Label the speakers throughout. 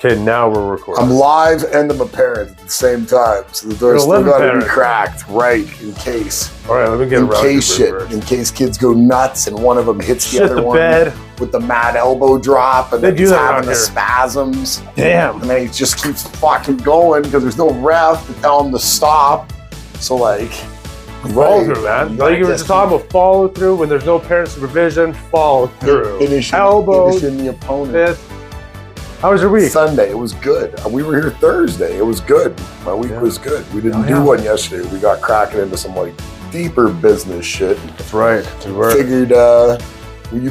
Speaker 1: Okay, now we're recording.
Speaker 2: I'm live and I'm a parent at the same time, so the door's still got to be cracked, right? In case.
Speaker 1: All right, let me get
Speaker 2: in case kids go nuts and one of them hits the other one
Speaker 1: bed
Speaker 2: with the mad elbow drop, and then he's having the spasms.
Speaker 1: Damn.
Speaker 2: And then he just keeps fucking going because there's no ref to tell him to stop. So like,
Speaker 1: follow through, man. Like you were just talking about follow through when there's no parent supervision. Follow through. Elbows,
Speaker 2: finishing the opponent.
Speaker 1: Fist. How was your week?
Speaker 2: Sunday, it was good. We were here Thursday. It was good. My week was good. We didn't do one yesterday. We got cracking into some like deeper business shit.
Speaker 1: That's right. We were.
Speaker 2: Figured you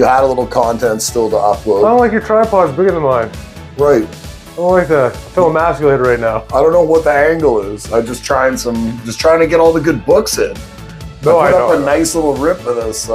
Speaker 2: had a little content still to upload.
Speaker 1: I don't like your tripod's bigger than mine.
Speaker 2: Right.
Speaker 1: I don't like that. I feel emasculated right now.
Speaker 2: I don't know what the angle is. I'm just trying to get all the good books in.
Speaker 1: No,
Speaker 2: I put up a nice little rip of this.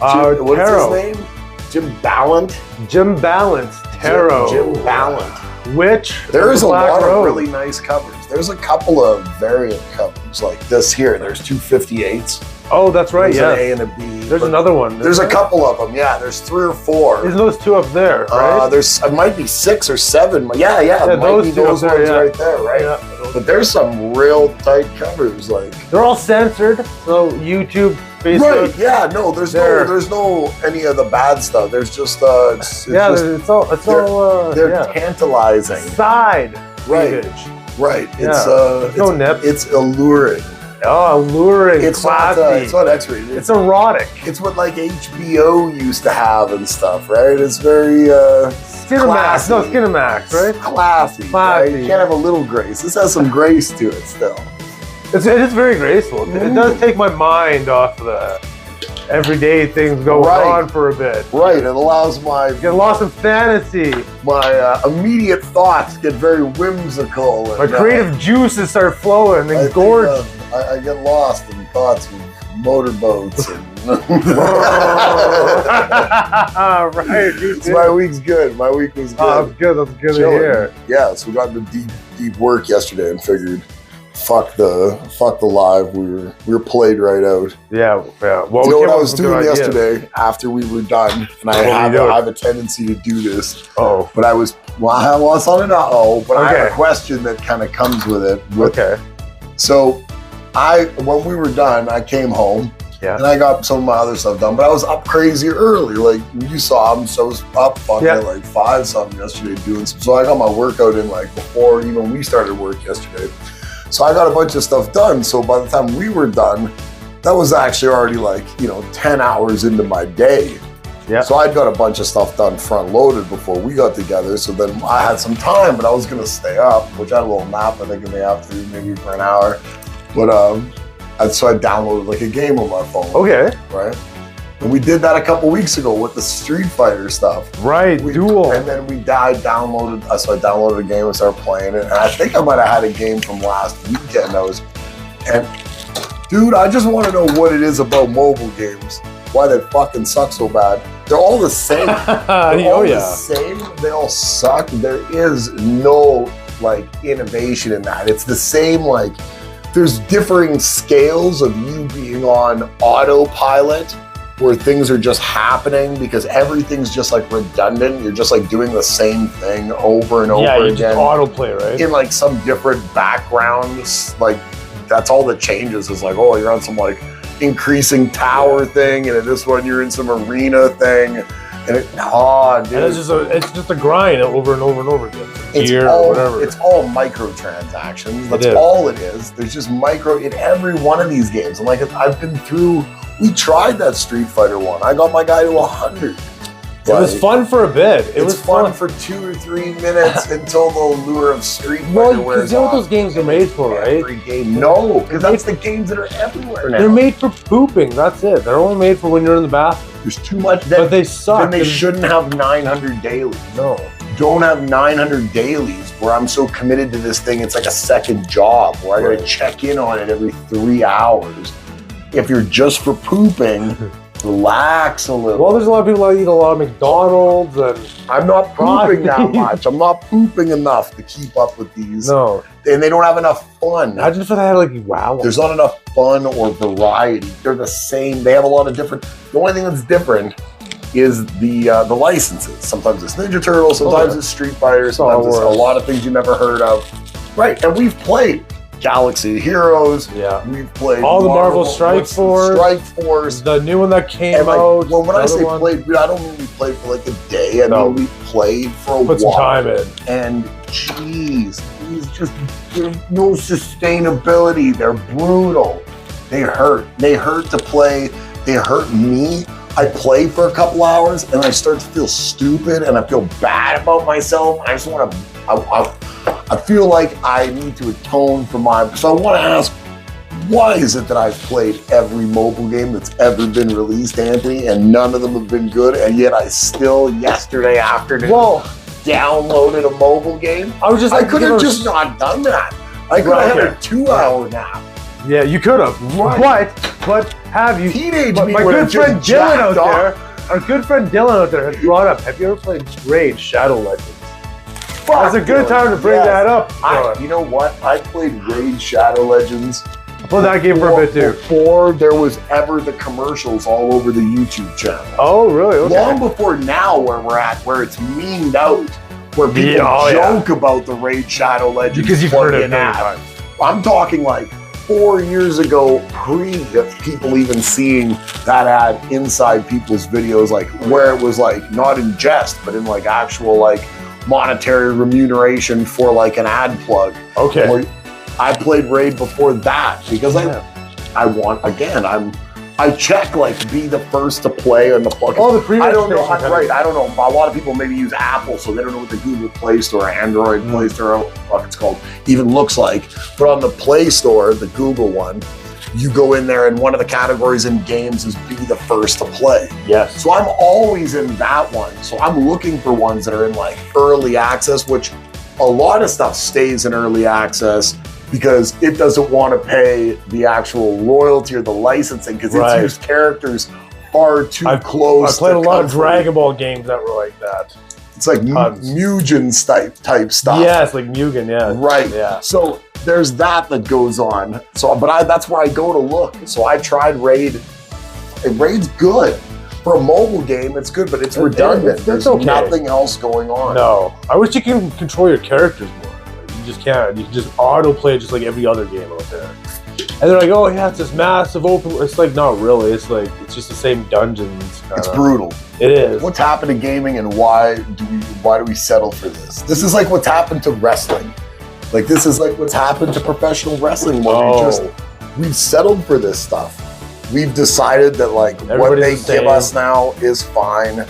Speaker 2: What's his name? Jim Ballant.
Speaker 1: Jim Ballant. Tarot.
Speaker 2: Jim Ballant.
Speaker 1: Which
Speaker 2: there is a lot of really nice covers. There's a couple of variant covers like this here. There's 258s.
Speaker 1: Oh, that's right.
Speaker 2: There's an A and a B.
Speaker 1: There's another one.
Speaker 2: There's a couple of them. Yeah, there's 3 or 4.
Speaker 1: Isn't those 2 up there? Right?
Speaker 2: It might be 6 or 7. Yeah. Those ones right there, right? Yeah. But there's some real tight covers. Like
Speaker 1: they're all censored. So YouTube, Facebook.
Speaker 2: Right. Yeah. No. There's no any of the bad stuff. There's just
Speaker 1: it's all
Speaker 2: tantalizing.
Speaker 1: Side.
Speaker 2: Right.
Speaker 1: Cleavage.
Speaker 2: Right.
Speaker 1: It's no nip.
Speaker 2: It's alluring.
Speaker 1: Oh, alluring.
Speaker 2: It's
Speaker 1: classy.
Speaker 2: It's not X-rated.
Speaker 1: It's erotic.
Speaker 2: It's what like HBO used to have and stuff, right? It's very
Speaker 1: Skinamax. No, Skinamax, right?
Speaker 2: Classy. Right? You can't have a little grace. This has some grace to it still.
Speaker 1: It is very graceful. It does take my mind off the everyday things going on for a bit.
Speaker 2: Right. It allows
Speaker 1: get lost in fantasy.
Speaker 2: My immediate thoughts get very whimsical.
Speaker 1: My creative juices start flowing and gorge.
Speaker 2: I get lost in thoughts of motorboats and
Speaker 1: right.
Speaker 2: My week's good. My week was good.
Speaker 1: Oh, that's good. That's good to hear.
Speaker 2: Yeah, so we got into deep work yesterday and figured fuck the live. We were played right out.
Speaker 1: Yeah. Well,
Speaker 2: you know what I was doing yesterday after we were done, and I have a tendency to do this.
Speaker 1: Oh.
Speaker 2: But I was but I have a question that kind of comes with it.
Speaker 1: Okay.
Speaker 2: So when we were done, I came home.
Speaker 1: Yeah.
Speaker 2: And I got some of my other stuff done, but I was up crazy early. Like you saw them, so I was up at like 5 something yesterday doing some. So I got my workout in like before even we started work yesterday. So I got a bunch of stuff done. So by the time we were done, that was actually already like 10 hours into my day.
Speaker 1: Yeah.
Speaker 2: So I'd got a bunch of stuff done front loaded before we got together. So then I had some time, but I was gonna stay up, which I had a little nap I think in the afternoon, maybe for an hour. But so I downloaded like a game on my phone.
Speaker 1: Okay.
Speaker 2: Right. And we did that a couple weeks ago with the Street Fighter stuff.
Speaker 1: Right. Duel.
Speaker 2: And then so I downloaded a game and started playing it. And I think I might have had a game from last weekend. Dude, I just want to know what it is about mobile games. Why they fucking suck so bad. They're all the same. The same. They all suck. There is no like innovation in that. It's the same like. There's differing scales of you being on autopilot where things are just happening because everything's just like redundant. You're just like doing the same thing over and over again.
Speaker 1: Yeah, autoplay, right?
Speaker 2: In like some different backgrounds. Like that's all that changes is like, oh, you're on some like increasing tower thing, and in this one you're in some arena thing. And dude.
Speaker 1: And it's just a grind over and over and over again.
Speaker 2: It's all microtransactions. That's all it is. There's just micro in every one of these games. And like I've been through. We tried that Street Fighter one. I got my guy to 100.
Speaker 1: It was fun for a bit. It was
Speaker 2: fun for 2 or 3 minutes until the allure of Street Fighter wears off.
Speaker 1: You know what those games are made for, right?
Speaker 2: Every game. No, because that's the games that are everywhere now.
Speaker 1: They're made for pooping. That's it. They're only made for when you're in the bathroom.
Speaker 2: There's too much.
Speaker 1: But they suck.
Speaker 2: Then they shouldn't have 900 dailies.
Speaker 1: No.
Speaker 2: Don't have 900 dailies where I'm so committed to this thing, it's like a second job where I gotta check in on it every 3 hours. If you're just for pooping, relax a little.
Speaker 1: Well, there's a lot of people that eat a lot of McDonald's and
Speaker 2: I'm not pooping that much. I'm not pooping enough to keep up with these.
Speaker 1: No.
Speaker 2: And they don't have enough fun.
Speaker 1: Imagine if I had like wow.
Speaker 2: There's not enough fun or variety. They're the same. They have a lot of different. The only thing that's different is the licenses. Sometimes it's Ninja Turtles, sometimes it's Street Fighter, sometimes it's a lot of things you never heard of. Right, and we've played Galaxy of Heroes.
Speaker 1: Yeah.
Speaker 2: We've played
Speaker 1: all the Marvel Strike Force. The new one that came out.
Speaker 2: Well, when I say played, I don't mean we played for like a day. I mean we played for a while.
Speaker 1: Put some time in.
Speaker 2: And geez, there's no sustainability. They're brutal. They hurt. They hurt to play. They hurt me. I play for a couple hours and I start to feel stupid and I feel bad about myself. I just want to. I feel like I need to atone for so I want to ask, why is it that I've played every mobile game that's ever been released, Anthony, and none of them have been good, and yet I still, yesterday afternoon, downloaded a mobile game? I could have just not done that. I could have had a 2-hour nap.
Speaker 1: Yeah, you could have. But have you?
Speaker 2: My
Speaker 1: good friend Dylan out there, our good friend Dylan out there has brought up, have you ever played Raid Shadow Legends? That's a good time to bring that up.
Speaker 2: You know what? I played Raid Shadow Legends.
Speaker 1: I played that game for a bit too.
Speaker 2: Before there was ever the commercials all over the YouTube channel.
Speaker 1: Oh, really? Okay.
Speaker 2: Long before now, where we're at, where it's memed out, where people joke about the Raid Shadow Legends.
Speaker 1: Because you've heard it a million times.
Speaker 2: I'm talking like 4 years ago, pre people even seeing that ad inside people's videos, like where it was like not in jest, but in like actual like monetary remuneration for like an ad plug.
Speaker 1: Okay.
Speaker 2: I played Raid before that because I check like be the first to play on the plug.
Speaker 1: Oh, the previous
Speaker 2: I don't know. I don't know. A lot of people maybe use Apple, so they don't know what the Google Play Store, Android Play Store, what it's called, even looks like. But on the Play Store, the Google one, you go in there and one of the categories in games is be the first to play.
Speaker 1: Yes.
Speaker 2: So I'm always in that one. So I'm looking for ones that are in like early access, which a lot of stuff stays in early access because it doesn't want to pay the actual royalty or the licensing because it's used characters far too close.
Speaker 1: I played a lot of Dragon Ball games that were like that.
Speaker 2: It's like Mugen type stuff.
Speaker 1: Yes, like Mugen, yeah.
Speaker 2: Right.
Speaker 1: Yeah.
Speaker 2: So there's that goes on. So, but that's where I go to look. So I tried Raid. And Raid's good. For a mobile game, it's good, but it's redundant. There's nothing else going on.
Speaker 1: No. I wish you can control your characters more. You just can't. You can just autoplay just like every other game out there. And they're like, oh yeah, it's this massive open. It's like, not really. It's like, it's just the same dungeons.
Speaker 2: It's brutal.
Speaker 1: It is.
Speaker 2: What's happened to gaming and why do we settle for this? This is like what's happened to wrestling. Like this is like what's happened to professional wrestling where we've settled for this stuff. We've decided that like what they give us now is fine.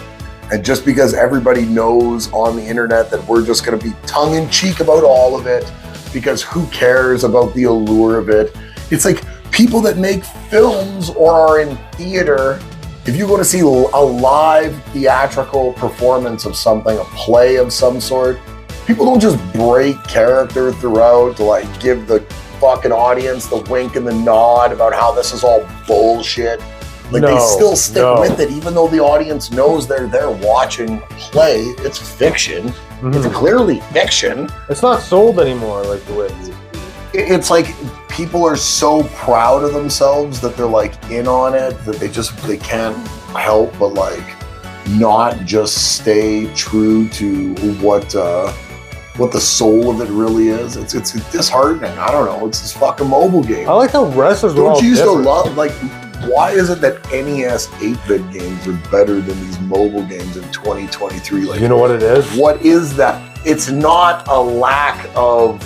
Speaker 2: And just because everybody knows on the internet that we're just going to be tongue-in-cheek about all of it, because who cares about the allure of it? It's like people that make films or are in theater, if you go to see a live theatrical performance of something, a play of some sort, people don't just break character throughout to like give the fucking audience the wink and the nod about how this is all bullshit. Like they still stick with it, even though the audience knows they're there watching play. It's fiction. It's clearly fiction.
Speaker 1: It's not sold anymore like the way it used to be.
Speaker 2: It's like people are so proud of themselves that they're like in on it that they can't help but like not just stay true to what the soul of it really is. It's disheartening. I don't know. It's this fucking mobile game.
Speaker 1: I like how wrestlers
Speaker 2: don't you used to love like. Why is it that NES 8-bit games are better than these mobile games in 2023? Like,
Speaker 1: you know what it is?
Speaker 2: What is that? It's not a lack of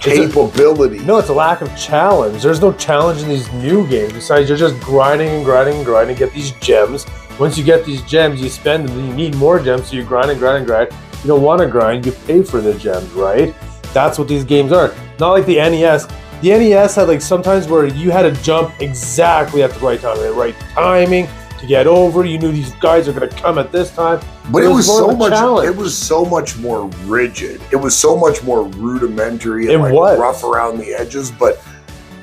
Speaker 2: capability.
Speaker 1: No, it's a lack of challenge. There's no challenge in these new games. Besides, you're just grinding and grinding and grinding, get these gems. Once you get these gems, you spend them, then you need more gems, so you grind and grind and grind. You don't want to grind, you pay for the gems, right? That's what these games are. Not like the NES. The NES had like sometimes where you had to jump exactly at the right time, the right timing to get over. You knew these guys are going to come at this time.
Speaker 2: But it was so much. Challenge. It was so much more rigid. It was so much more rudimentary and like rough around the edges. But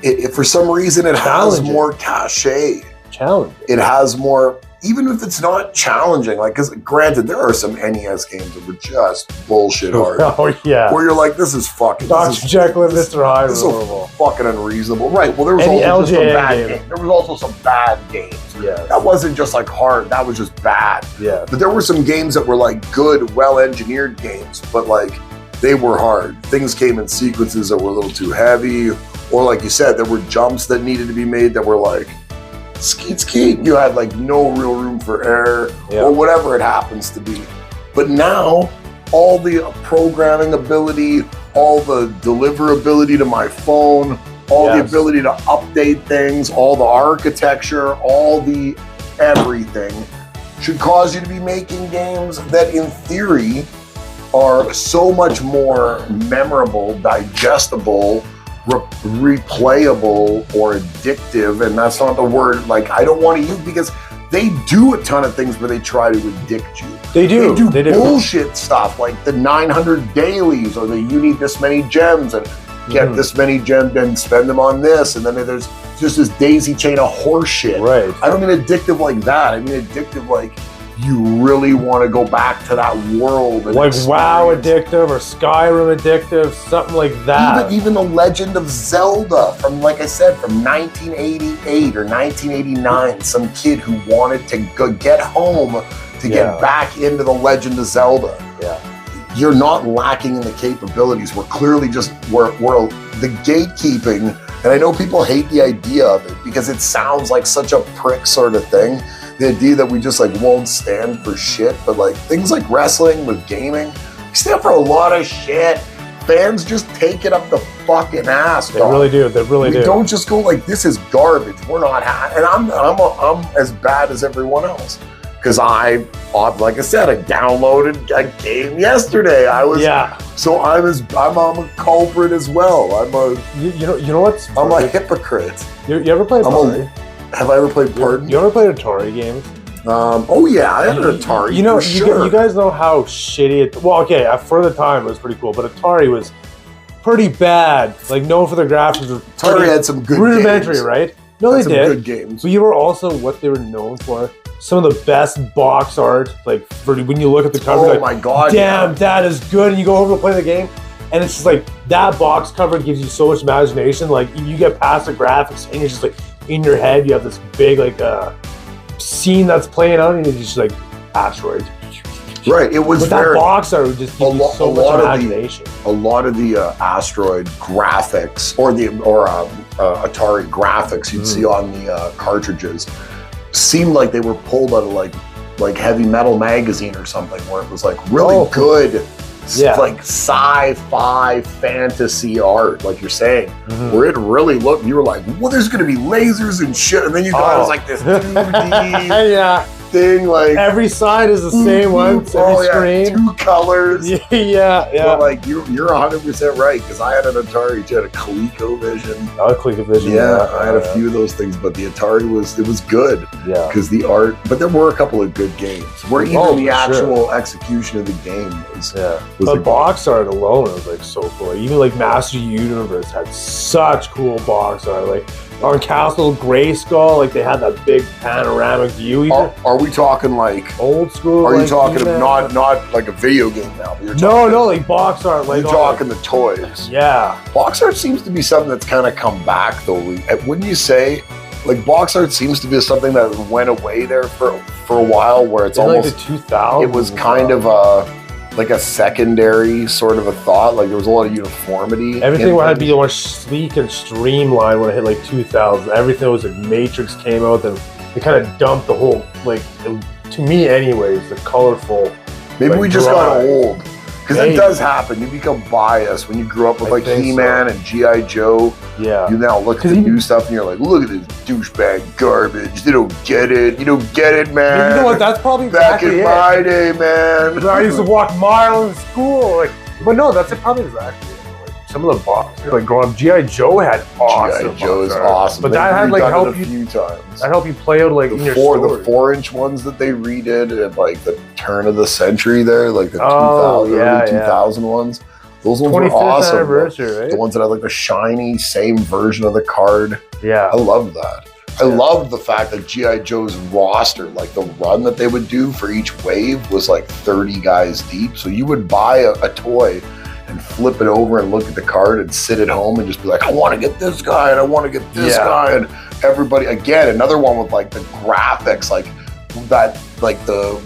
Speaker 2: it for some reason it has more cachet.
Speaker 1: Challenge.
Speaker 2: It has more. even if it's not challenging, like, because granted, there are some NES games that were just bullshit hard.
Speaker 1: Oh, yeah.
Speaker 2: Where you're like, this is fucking...
Speaker 1: Dr. Jekyll and Mr. Hyde.
Speaker 2: This is fucking unreasonable. Right, well, there was also some bad games. There was also some bad games.
Speaker 1: Yeah.
Speaker 2: That wasn't just like hard, that was just bad.
Speaker 1: Yeah.
Speaker 2: But there were some games that were like good, well-engineered games, but like, they were hard. Things came in sequences that were a little too heavy, or like you said, there were jumps that needed to be made that were like, skeet skeet. You had like no real room for error, or whatever it happens to be. But now, all the programming ability, all the deliverability to my phone, all the ability to update things, all the architecture, all the everything should cause you to be making games that in theory are so much more memorable, digestible, replayable, or addictive. And that's not the word like I don't want to use, because they do a ton of things where they try to addict you.
Speaker 1: They do.
Speaker 2: They do bullshit stuff like the 900 dailies, or the you need this many gems and get this many gems and spend them on this. And then there's just this daisy chain of horse shit.
Speaker 1: Right.
Speaker 2: I don't mean addictive like that. I mean addictive like you really want to go back to that world. And
Speaker 1: like WoW addictive or Skyrim addictive, something like that.
Speaker 2: Even The Legend of Zelda from, like I said, from 1988 or 1989. Some kid who wanted to get home to get back into The Legend of Zelda.
Speaker 1: Yeah.
Speaker 2: You're not lacking in the capabilities. We're clearly just, we're the gatekeeping. And I know people hate the idea of it because it sounds like such a prick sort of thing. The idea that we just like won't stand for shit, but like things like wrestling with gaming, we stand for a lot of shit. Fans just take it up the fucking ass.
Speaker 1: They really do. They really do.
Speaker 2: We don't just go like, this is garbage. We're not and I'm as bad as everyone else. Because like I said, I downloaded a game yesterday. So I'm a culprit as well.
Speaker 1: You know what's
Speaker 2: I'm a hypocrite.
Speaker 1: You ever played Atari?
Speaker 2: Have I ever played Pardon?
Speaker 1: You ever played Atari games?
Speaker 2: Oh yeah, I had an Atari.
Speaker 1: You know,
Speaker 2: sure.
Speaker 1: you guys know how shitty it. Well, okay, for the time it was pretty cool, but Atari was pretty bad. Like known for their graphics.
Speaker 2: Atari had some good
Speaker 1: rudimentary,
Speaker 2: games.
Speaker 1: Right? No, they did.
Speaker 2: Good games.
Speaker 1: But you were also what they were known for. Some of the best box art, like when you look at the cover,
Speaker 2: oh my god,
Speaker 1: damn, that is good. And you go over to play the game, and it's just like that box cover gives you so much imagination. Like you get past the graphics, and you're just like in your head, you have this big like scene that's playing out, and you're just like asteroids.
Speaker 2: Right, it was
Speaker 1: but that box art would just give you so much imagination.
Speaker 2: A lot of the asteroid graphics, or Atari graphics you'd see on the cartridges, seemed like they were pulled out of like Heavy Metal magazine or something, where it was like really good. Like sci-fi fantasy art, like you're saying, where it really looked, you were like, well, there's gonna be lasers and shit, and then you got it was like this 2D thing, like
Speaker 1: every side is the same one, every screen,
Speaker 2: 2 colors.
Speaker 1: Yeah.
Speaker 2: But like you're 100% right, because I had an Atari, you had a ColecoVision.
Speaker 1: Oh, ColecoVision.
Speaker 2: Yeah, I had a few of those things, but the Atari was good.
Speaker 1: Yeah.
Speaker 2: Because the art, but there were a couple of good games. Where even the actual execution of the game was.
Speaker 1: Yeah. The box art alone was like so cool. Even like Master Universe had such cool box art. Like on Castle Grayskull, like they had that big panoramic view.
Speaker 2: Are we talking like
Speaker 1: old school?
Speaker 2: Are you talking of not like a video game now? But
Speaker 1: no, like box art. Like
Speaker 2: you're talking the toys.
Speaker 1: Yeah,
Speaker 2: box art seems to be something that's kind of come back though. Wouldn't you say? Like box art seems to be something that went away there for a while, where it's almost
Speaker 1: like the 2000s.
Speaker 2: It was kind of like a secondary sort of a thought. Like there was a lot of uniformity.
Speaker 1: Everything had to be more sleek and streamlined when it hit like 2000. Everything was like Matrix came out, and they kind of dumped the whole to me anyways, the colorful.
Speaker 2: Maybe we just got old. Because it does happen. You become biased when you grew up with like He-Man and G.I. Joe.
Speaker 1: Yeah.
Speaker 2: You now look at the new stuff and you're like, look at this douchebag garbage. They don't get it. You don't get it, man.
Speaker 1: You know what? That's probably
Speaker 2: back in my day, man.
Speaker 1: I used to walk miles in school. But no, that's probably exactly it. Some of the boxes, like growing up, G.I. Joe had awesome.
Speaker 2: G.I. Joe is awesome.
Speaker 1: But that had like help
Speaker 2: you a few times.
Speaker 1: That helped you play out like in your story.
Speaker 2: The 4-inch ones that they redid at like the turn of the century there, like the 2000 ones. Those ones were awesome.
Speaker 1: Anniversary, right?
Speaker 2: The ones that had like the shiny same version of the card.
Speaker 1: Yeah.
Speaker 2: I love that. I loved the fact that G.I. Joe's roster, like the run that they would do for each wave was like 30 guys deep. So you would buy a toy and flip it over and look at the card and sit at home and just be like, I want to get this guy and I want to get this guy. And everybody, again, another one with like the graphics, like that, like the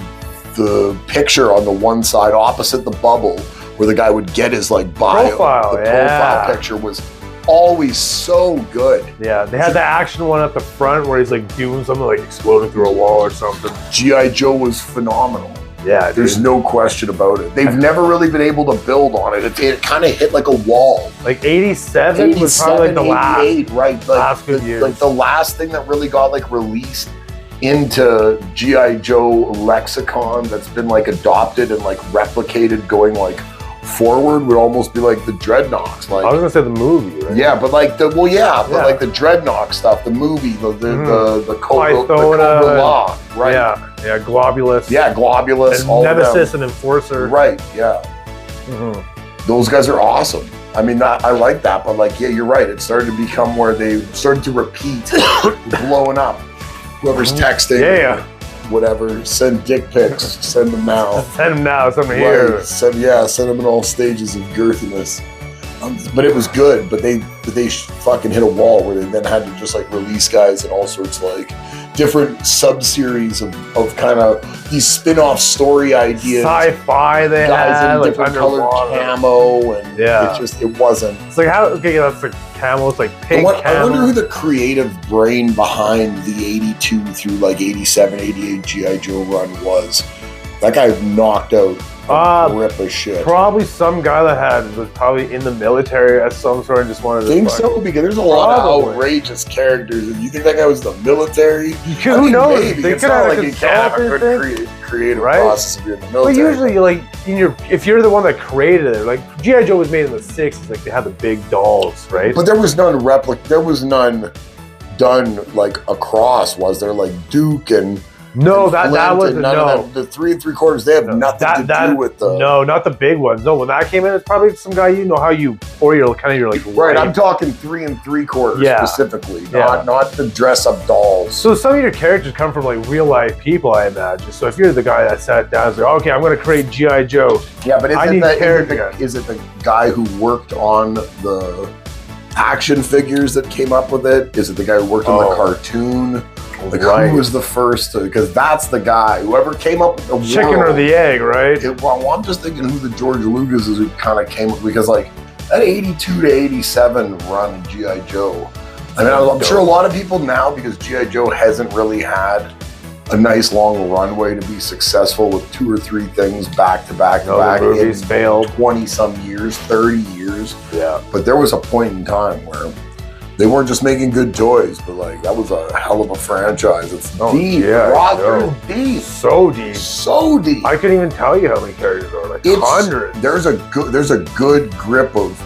Speaker 2: picture on the one side opposite the bubble where the guy would get his like bio.
Speaker 1: Profile,
Speaker 2: the profile picture was always so good.
Speaker 1: Yeah, they had the action one at the front where he's like doing something like exploding through a wall or something.
Speaker 2: G.I. Joe was phenomenal.
Speaker 1: Yeah,
Speaker 2: there's no question about it. They've never really been able to build on it. It kind of hit like a wall.
Speaker 1: Like 87 was probably like the last,
Speaker 2: right? Like,
Speaker 1: last good years.
Speaker 2: Like the last thing that really got like released into G.I. Joe lexicon that's been like adopted and like replicated going like forward would almost be like the Dreadnoks. Like
Speaker 1: I was gonna say the movie, right?
Speaker 2: Yeah, but like but like the Dreadnok stuff, the movie, the Cobra Law, right?
Speaker 1: Yeah, Globulus.
Speaker 2: Yeah, Globulus.
Speaker 1: And Nemesis and Enforcer.
Speaker 2: Right. Yeah. Those guys are awesome. I mean, I like that, but like, yeah, you're right. It started to become where they started to repeat, blowing up. Whoever's texting, whatever, send dick pics, send them now.
Speaker 1: Send them now, send them here.
Speaker 2: Send them in all stages of girthiness. But it was good, but they fucking hit a wall where they then had to just like release guys in all sorts of like different sub-series of kind of these spin-off story ideas.
Speaker 1: Sci-fi they
Speaker 2: guys
Speaker 1: had,
Speaker 2: in
Speaker 1: like
Speaker 2: different colored camo, and it wasn't.
Speaker 1: It's like how, okay, that's like camo, it's like pink camo.
Speaker 2: I wonder who the creative brain behind the 82 through like 87, 88 G.I. Joe run was. That guy knocked out a grip of shit.
Speaker 1: Probably some guy that was probably in the military as some sort and just wanted to.
Speaker 2: Think so? Because there's a lot of outrageous characters. And you think that guy was the military?
Speaker 1: Who knows?
Speaker 2: Maybe.
Speaker 1: They
Speaker 2: it's
Speaker 1: could
Speaker 2: not
Speaker 1: have
Speaker 2: like you can't have a good creative process if you're in the military.
Speaker 1: But usually, like if you're the one that created it, like G.I. Joe was made in the 60s, like they had the big dolls, right?
Speaker 2: But there was none done like across. Was there like Duke and?
Speaker 1: No, that was no.
Speaker 2: The 3 3/4. They have nothing to do with the.
Speaker 1: No, not the big ones. No, when that came in, it's probably some guy how you or you're kind of like
Speaker 2: right. I'm talking 3 3/4 specifically, not the dress up dolls.
Speaker 1: So some of your characters come from like real life people, I imagine. So if you're the guy that sat down and said, "Okay, I'm going to create G.I. Joe,"
Speaker 2: yeah, but is it the guy who worked on the action figures that came up with it? Is it the guy who worked on the cartoon? Like who was the first? Because that's the guy. Whoever came up with the
Speaker 1: chicken or the egg, right?
Speaker 2: Well, I'm just thinking who the George Lucas is who kind of came up, because like that 82 to 87 run of G.I. Joe. I mean, I'm sure a lot of people now, because G.I. Joe hasn't really had a nice long runway to be successful with 2 or 3 things back to back to back.
Speaker 1: The movies failed
Speaker 2: 20 some years, 30 years.
Speaker 1: Yeah.
Speaker 2: But there was a point in time where they weren't just making good toys, but like that was a hell of a franchise. It's deep. Yeah, deep.
Speaker 1: So deep.
Speaker 2: So deep.
Speaker 1: I couldn't even tell you how many characters are. Like hundreds.
Speaker 2: There's a good grip of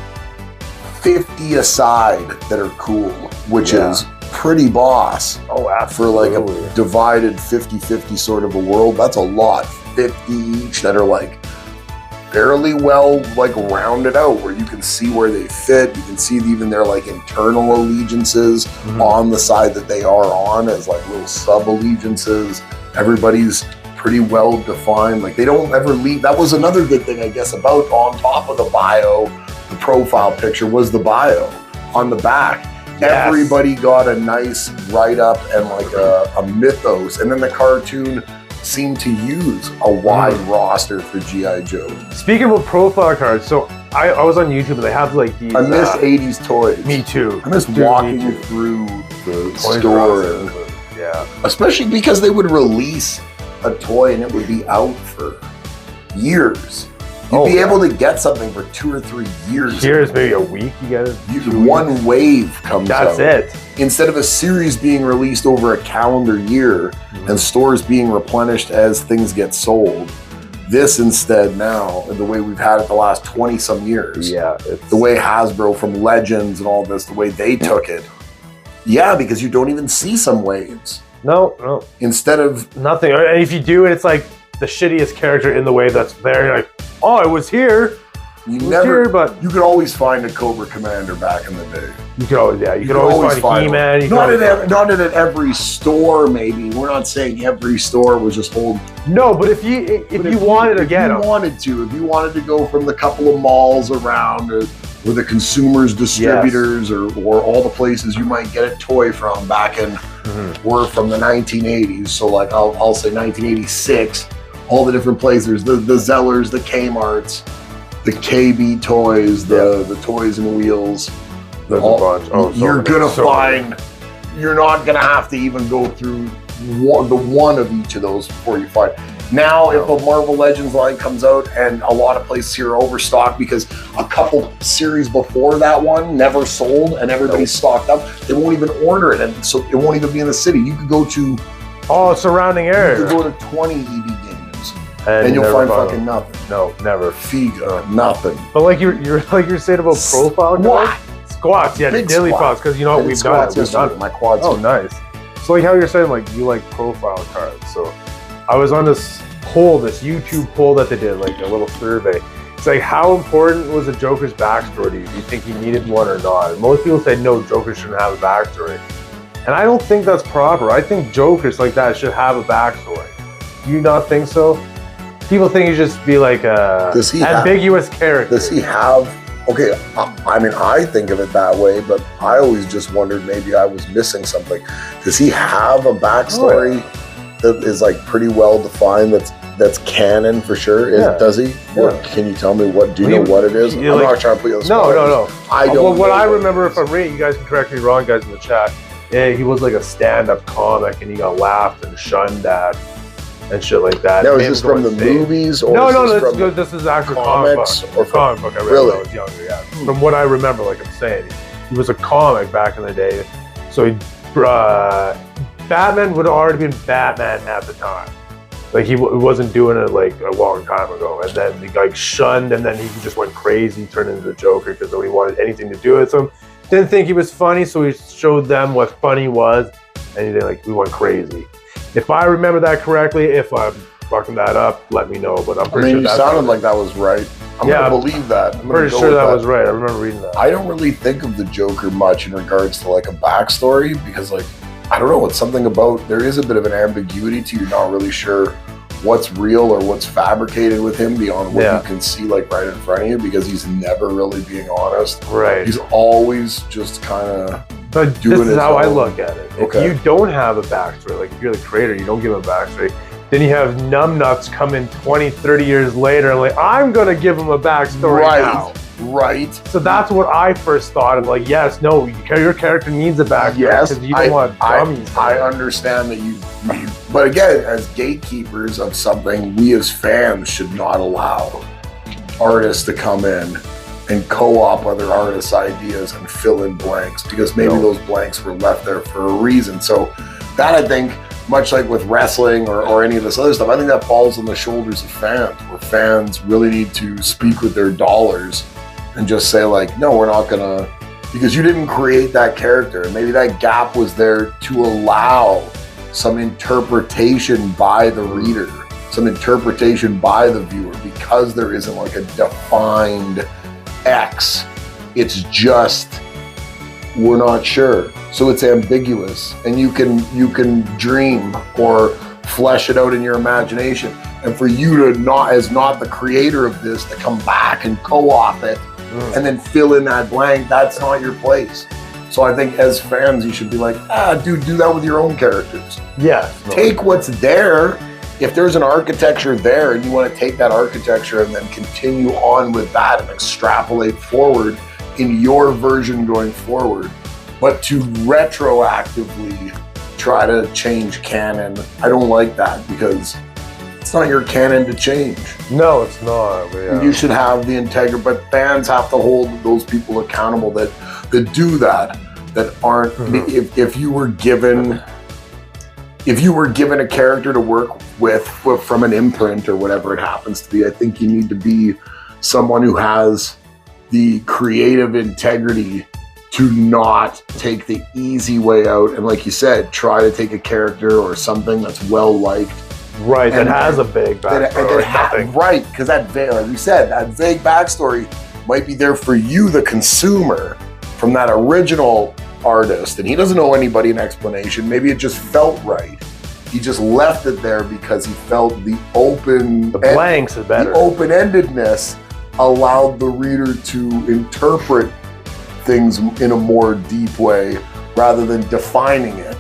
Speaker 2: 50 aside that are cool, which is pretty boss.
Speaker 1: Oh, absolutely.
Speaker 2: For like a divided 50-50 sort of a world. That's a lot. 50 each that are like fairly well like rounded out, where you can see where they fit. You can see even their like internal allegiances on the side that they are on as like little sub allegiances. Everybody's pretty well defined. Like they don't ever leave. That was another good thing, I guess, about on top of the bio, the profile picture was the bio on the back. Yes. Everybody got a nice write up and like a mythos, and then the cartoon seem to use a wide roster for G.I. Joe.
Speaker 1: Speaking of profile cards, so I was on YouTube and they have like these.
Speaker 2: I miss 80s toys.
Speaker 1: Me too.
Speaker 2: I miss walking through the store. Especially because they would release a toy and it would be out for years. You'd be able to get something for 2 or 3 years.
Speaker 1: Years, maybe a week, you get it.
Speaker 2: One wave comes out.
Speaker 1: That's it.
Speaker 2: Instead of a series being released over a calendar year and stores being replenished as things get sold, this instead now, the way we've had it the last 20 some years, the way Hasbro from Legends and all this, the way they took it, because you don't even see some waves.
Speaker 1: No.
Speaker 2: Instead of
Speaker 1: nothing. And if you do it, it's like the shittiest character in the wave that's there. You're like, oh, it was here.
Speaker 2: You
Speaker 1: was
Speaker 2: never,
Speaker 1: here, but
Speaker 2: you could always find a Cobra Commander back in the day.
Speaker 1: You could always find He-Man.
Speaker 2: Not at every store, maybe. We're not saying every store was just hold.
Speaker 1: No, but if you wanted to
Speaker 2: go from the couple of malls around, or the consumers distributors, or all the places you might get a toy from back in, were from the 1980s. So like I'll say 1986. All the different places, the Zellers, the Kmarts, the KB toys, the Toys and Wheels.
Speaker 1: There's a bunch.
Speaker 2: You're not gonna have to even go through one of each of those before you find. Now, if a Marvel Legends line comes out, and a lot of places here are overstocked because a couple series before that one never sold and everybody's stocked up, they won't even order it, and so it won't even be in the city. You could go to
Speaker 1: surrounding area.
Speaker 2: You could go to 20 EB games. And you'll find fucking nothing.
Speaker 1: No, never.
Speaker 2: Figa, nothing.
Speaker 1: But like you're saying about profile cards? Squats, yeah,
Speaker 2: Big
Speaker 1: daily
Speaker 2: squats.
Speaker 1: Because you know what we've done.
Speaker 2: My quads.
Speaker 1: Oh, nice. So like how you're saying, like you like profile cards. So I was on this YouTube poll that they did, like a little survey. It's like, how important was the Joker's backstory to you? Do you think he needed one or not? And most people say no, Joker shouldn't have a backstory. And I don't think that's proper. I think Jokers like that should have a backstory. Do you not think so? People think he just be like a ambiguous character.
Speaker 2: Does he have? Okay, I mean, I think of it that way, but I always just wondered maybe I was missing something. Does he have a backstory that is like pretty well defined? That's canon for sure. Does he?
Speaker 1: Yeah.
Speaker 2: Can you tell me what? Do you know what it is? I'm not trying to put you on the spot.
Speaker 1: No.
Speaker 2: I don't.
Speaker 1: Well, what I remember, if I'm right, you guys can correct me wrong, guys in the chat. Yeah, he was like a stand-up comic, and he got laughed and shunned at. And shit like that.
Speaker 2: Now, is this from the movies? Or
Speaker 1: this is actually
Speaker 2: comics
Speaker 1: or comic book. I read when I was younger. Yeah, from what I remember, like I'm saying, he was a comic back in the day. So Batman would have already been Batman at the time. Like he wasn't doing it like a long time ago, and then the guy shunned, and then he just went crazy, turned into the Joker because nobody wanted anything to do with him. Didn't think he was funny, so he showed them what funny was, and we went crazy. If I remember that correctly, if I'm fucking that up, let me know. But I'm pretty sure
Speaker 2: you sounded like that was right. I'm gonna believe that.
Speaker 1: I'm pretty sure that was right. I remember reading that.
Speaker 2: I don't really think of the Joker much in regards to like a backstory because, like, I don't know. It's something about there is a bit of an ambiguity to you're not really sure what's real or what's fabricated with him beyond what you can see like right in front of you because he's never really being honest.
Speaker 1: Right.
Speaker 2: He's always just kind of.
Speaker 1: But this is how I look at it. If you don't have a backstory, like if you're the creator, you don't give a backstory, then you have numbnuts come in 20, 30 years later and like, I'm going to give him a backstory now.
Speaker 2: Right.
Speaker 1: So that's what I first thought of. Like, yes, no, your character needs a backstory because you don't want dummies.
Speaker 2: I understand that you, but again, as gatekeepers of something, we as fans should not allow artists to come in and co-op other artists' ideas and fill in blanks because maybe those blanks were left there for a reason. So that, I think, much like with wrestling or any of this other stuff, I think that falls on the shoulders of fans, where fans really need to speak with their dollars and just say like, no, we're not gonna, because you didn't create that character. Maybe that gap was there to allow some interpretation by the reader, some interpretation by the viewer, because there isn't like a defined X. It's just we're not sure, so it's ambiguous, and you can dream or flesh it out in your imagination. And for you to not the creator of this to come back and co-op it and then fill in that blank, that's not your place. So I think as fans you should be like, dude, do that with your own characters. Take what's there. If there's an architecture there and you want to take that architecture and then continue on with that and extrapolate forward in your version going forward, but to retroactively try to change canon, I don't like that because it's not your canon to change.
Speaker 1: No, it's not.
Speaker 2: You should have the integrity, but fans have to hold those people accountable that do that aren't. If you were given a character to work with from an imprint or whatever it happens to be, I think you need to be someone who has the creative integrity to not take the easy way out and, like you said, try to take a character or something that's well liked
Speaker 1: Right, that has a big backstory.
Speaker 2: Right, because like we said, that vague backstory might be there for you, the consumer, from that original artist, and he doesn't owe anybody an explanation. Maybe it just felt right. He just left it there because he felt the
Speaker 1: blanks is better.
Speaker 2: The open-endedness allowed the reader to interpret things in a more deep way rather than defining it.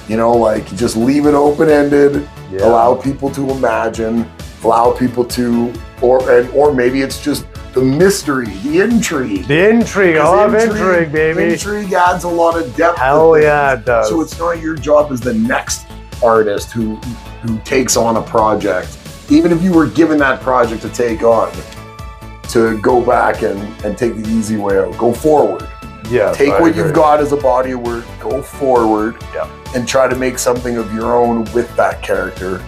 Speaker 2: You know, like just leave it open-ended, allow people to imagine, allow people to, or maybe it's just the mystery, the intrigue.
Speaker 1: The intrigue, I love intrigue, baby.
Speaker 2: Intrigue adds a lot of depth.
Speaker 1: Hell yeah, it does.
Speaker 2: So it's not your job as the next artist who takes on a project, even if you were given that project to take on, to go back and take the easy way out. Go forward.
Speaker 1: Yeah.
Speaker 2: Take what you've got as a body of work, go forward, and try to make something of your own with that character,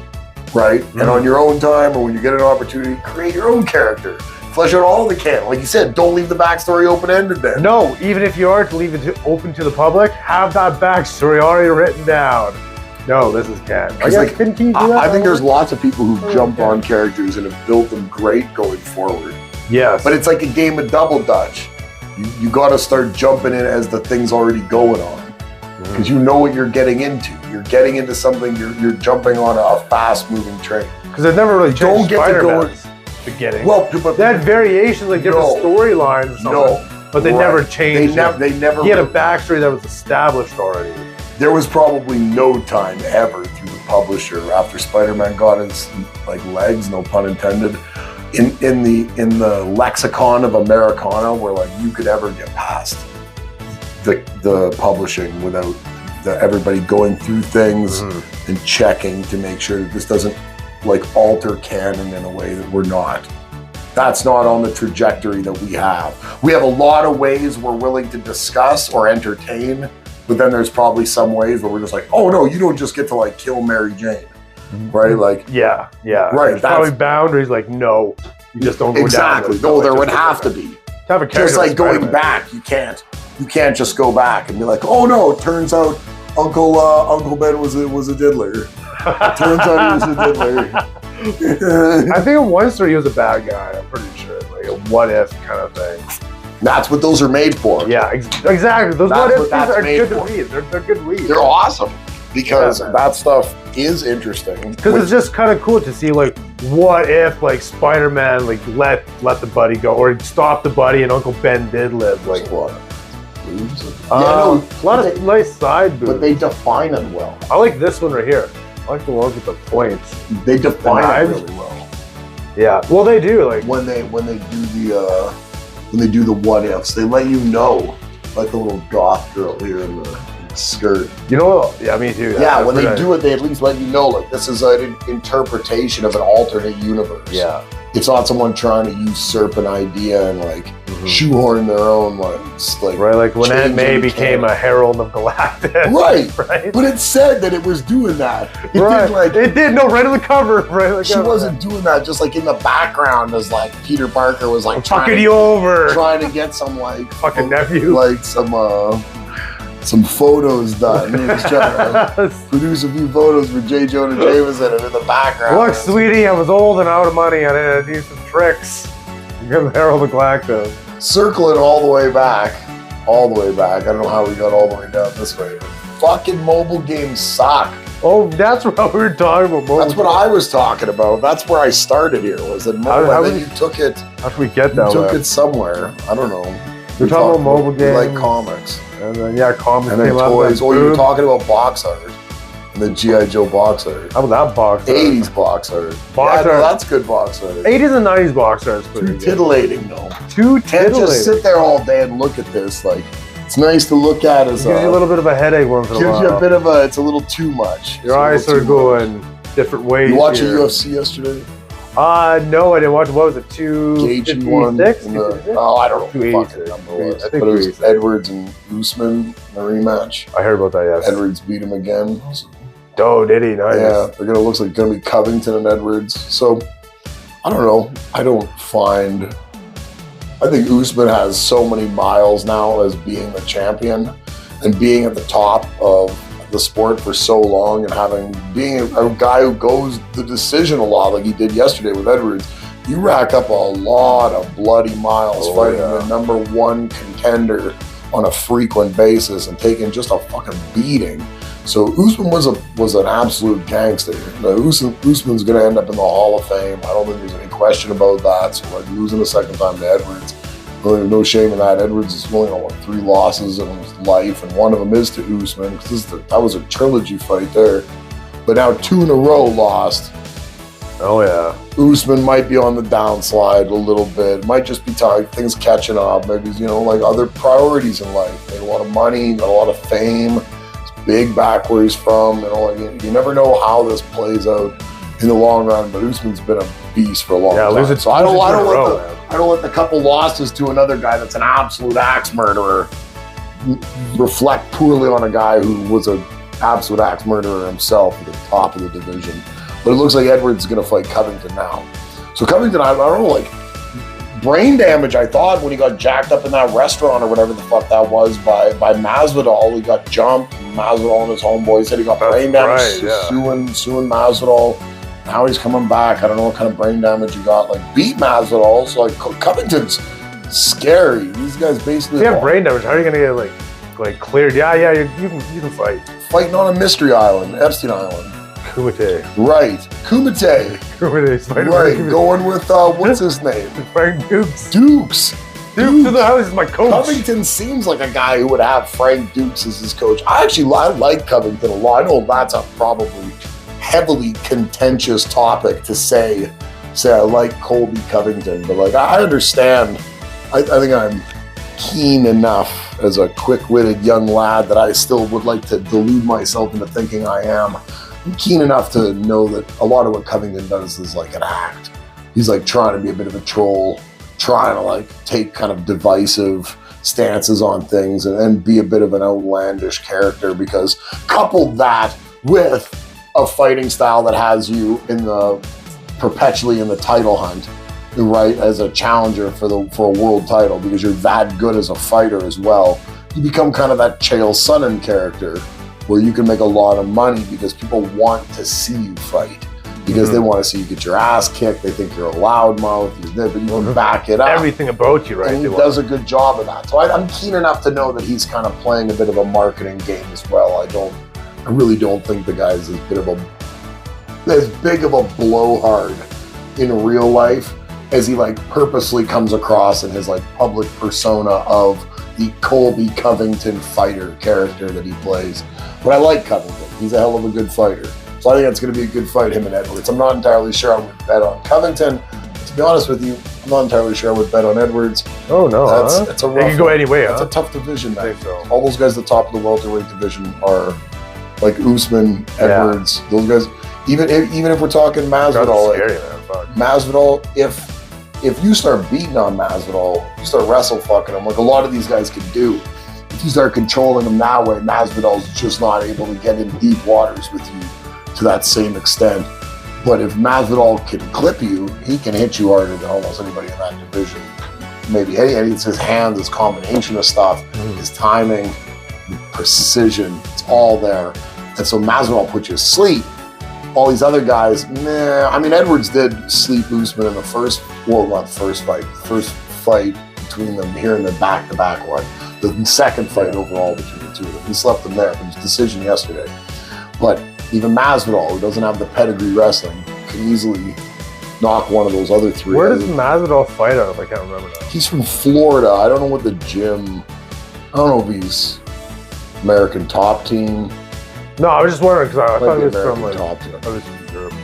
Speaker 2: right? Mm-hmm. And on your own time, or when you get an opportunity, create your own character. Flesh out all the canon. Like you said, don't leave the backstory open-ended then.
Speaker 1: No, even if you are to leave it open to the public, have that backstory already written down. No, this is canon.
Speaker 2: I think there's lots of people who've jumped on characters and have built them great going forward.
Speaker 1: Yes.
Speaker 2: But it's like a game of double dutch. You got to start jumping in as the thing's already going on. Because you know what you're getting into. You're getting into something, you're jumping on a fast-moving train.
Speaker 1: Because it never really changed Spider-Man's beginning.
Speaker 2: Well, but
Speaker 1: they had variations, like different storylines or something. But they never changed.
Speaker 2: They never.
Speaker 1: He had a backstory that was established already.
Speaker 2: There was probably no time ever through the publisher after Spider-Man got his legs, no pun intended, in the lexicon of Americana, where like you could ever get past the publishing without everybody going through things and checking to make sure that this doesn't alter canon in a way that we're not. That's not on the trajectory that we have. We have a lot of ways we're willing to discuss or entertain, but then there's probably some ways where we're just like, oh no, you don't just get to kill Mary Jane, right? Right.
Speaker 1: There's probably boundaries. No, you just don't go
Speaker 2: exactly.
Speaker 1: down.
Speaker 2: No, there would have to be.
Speaker 1: Have a
Speaker 2: just like going back, you can't just go back and be like, oh no, it turns out Uncle Ben was a diddler. It turns out he was a diddler.
Speaker 1: I think in one story he was a bad guy. I'm pretty sure, like a what if kind of thing.
Speaker 2: That's what those are made for.
Speaker 1: Yeah, exactly. Those what if things are good to read. They're good reads.
Speaker 2: They're awesome because that stuff is interesting.
Speaker 1: Because it's just kind of cool to see what if Spider-Man let the buddy go or stop the buddy and Uncle Ben did live
Speaker 2: boobs.
Speaker 1: A lot of nice side boobs.
Speaker 2: But they define it well.
Speaker 1: I like this one right here. I like the ones with the points.
Speaker 2: They define it really well.
Speaker 1: Yeah, well they do.
Speaker 2: When they do the what ifs, they let you know, like the little goth girl here in the skirt.
Speaker 1: You know what? Yeah, me too.
Speaker 2: Yeah, when they do it, they at least let you know, this is an interpretation of an alternate universe.
Speaker 1: Yeah.
Speaker 2: It's not someone trying to usurp an idea and shoehorn their own
Speaker 1: right, like when Aunt May became a herald of Galactus.
Speaker 2: Right. But it said that it was doing that.
Speaker 1: It did, right on the cover. Right.
Speaker 2: She wasn't doing that just in the background as Peter Parker was
Speaker 1: fucking you over.
Speaker 2: Trying to get some
Speaker 1: fucking nephew.
Speaker 2: Some photos done. He was trying to produce a few photos for J. Jonah Jameson and in the background.
Speaker 1: Look, sweetie, I was old and out of money. I need some tricks. You're the Herald of Galactus.
Speaker 2: Circling all the way back. I don't know how we got all the way down this way, but fucking mobile games suck.
Speaker 1: Oh, that's what we were talking about.
Speaker 2: That's what I was talking about. That's where I started here. Was that you took it?
Speaker 1: How should we get that?
Speaker 2: You took it somewhere. I don't know.
Speaker 1: We're talking about mobile games.
Speaker 2: Like comics.
Speaker 1: And then comics.
Speaker 2: And then toys. Oh, you were talking about box art. And the G.I. Joe box art.
Speaker 1: How about that box art?
Speaker 2: 80s box art. That's good box art.
Speaker 1: 80s and 90s box art is pretty
Speaker 2: good. Too titillating, though.
Speaker 1: Too titillating.
Speaker 2: Can't just sit there all day and look at this. It's nice to look at as
Speaker 1: it gives you a little bit of a headache once in a while.
Speaker 2: Gives you a bit of it's a little too much.
Speaker 1: Your eyes are going different ways.
Speaker 2: You watching UFC yesterday?
Speaker 1: No, I didn't watch. What was it? 256?
Speaker 2: Oh, I don't know what the fucking number was. But it was Edwards and Usman in a rematch.
Speaker 1: I heard about that, yes.
Speaker 2: Edwards beat him again.
Speaker 1: Oh, did he? Nice.
Speaker 2: Yeah, looks like gonna be Covington and Edwards. So, I don't know. I think Usman has so many miles now as being the champion and being at the top of the sport for so long and being a guy who goes the decision a lot, like he did yesterday with Edwards, you rack up a lot of bloody miles fighting the #1 contender on a frequent basis and taking just a fucking beating. So Usman was an absolute gangster. Usman's going to end up in the Hall of Fame. I don't think there's any question about that. So like losing a second time to Edwards, really no shame in that. Edwards is only on 3 losses in his life, and one of them is to Usman because that was a trilogy fight there. But now 2 in a row lost.
Speaker 1: Oh yeah.
Speaker 2: Usman might be on the downslide a little bit. Might just be tired, things catching up. Maybe like other priorities in life. Made a lot of money, got a lot of fame. Big back where he's from, you never know how this plays out in the long run. But Usman's been a beast for a long time. So I don't let the couple losses to another guy that's an absolute axe murderer reflect poorly on a guy who was an absolute axe murderer himself at the top of the division. But it looks like Edwards is going to fight Covington now. So Covington, I don't know, like brain damage, I thought, when he got jacked up in that restaurant or whatever the fuck that was by Masvidal. He got jumped. Masvidal and his homeboy said he got brain damage, suing Masvidal. Now he's coming back. I don't know what kind of brain damage he got. Like, beat Masvidal. So, like, Covington's scary. These guys basically...
Speaker 1: If you have brain damage, how are you going to get, like cleared? Yeah, you can fight.
Speaker 2: Fighting on a mystery island, Epstein Island.
Speaker 1: Kumite.
Speaker 2: Right. Kumite.
Speaker 1: Kumite's fighting.
Speaker 2: Right. Going with, what's his name?
Speaker 1: Frank Dukes.
Speaker 2: Dukes
Speaker 1: to the house is my coach.
Speaker 2: Covington seems like a guy who would have Frank Dukes as his coach. I like Covington a lot. I know that's a probably heavily contentious topic to say I like Colby Covington, but like I understand. I think I'm keen enough as a quick-witted young lad that I still would like to delude myself into thinking I am. I'm keen enough to know that a lot of what Covington does is like an act. He's like trying to be a bit of a troll, trying to like take kind of divisive stances on things and be a bit of an outlandish character, because couple that with a fighting style that has you perpetually in the title hunt, right, as a challenger for a world title, because you're that good as a fighter as well, you become kind of that Chael Sonnen character where you can make a lot of money because people want to see you fight. Because they want to see you get your ass kicked. They think you're a loudmouth, but you can back it up.
Speaker 1: Everything about you, right?
Speaker 2: And he does a good job of that. So I'm keen enough to know that he's kind of playing a bit of a marketing game as well. I really don't think the guy's as big of a blowhard in real life as he like purposely comes across in his like public persona of the Colby Covington fighter character that he plays. But I like Covington. He's a hell of a good fighter. So I think it's going to be a good fight, him and Edwards. I'm not entirely sure I would bet on Covington. To be honest with you, I'm not entirely sure I would bet on Edwards.
Speaker 1: Oh, no.
Speaker 2: That's a rough.
Speaker 1: It can go any way,
Speaker 2: That's a tough division, man. All those guys at the top of the welterweight division are like Usman, Edwards. Yeah. Those guys, even if we're talking Masvidal,
Speaker 1: scary, man. Fuck.
Speaker 2: Masvidal, if you start beating on Masvidal, you start wrestle fucking him, like a lot of these guys can do. If you start controlling him that way, Masvidal's just not able to get in deep waters with you to that same extent. But if Masvidal can clip you, he can hit you harder than almost anybody in that division. Maybe it's his hands, his combination of stuff, his timing, precision, it's all there. And so Masvidal put you to sleep. All these other guys, I mean, Edwards did sleep Usman in the first fight between them here in the back-to-back one. The second fight overall between the two of them. He slept them there. It was a decision yesterday. But even Masvidal, who doesn't have the pedigree wrestling, can easily knock one of those other three.
Speaker 1: Where does Masvidal fight out of? I can't remember now.
Speaker 2: He's from Florida. I don't know what the gym... I don't know if he's American Top Team.
Speaker 1: No, I was just wondering because I thought he was from
Speaker 2: Europe.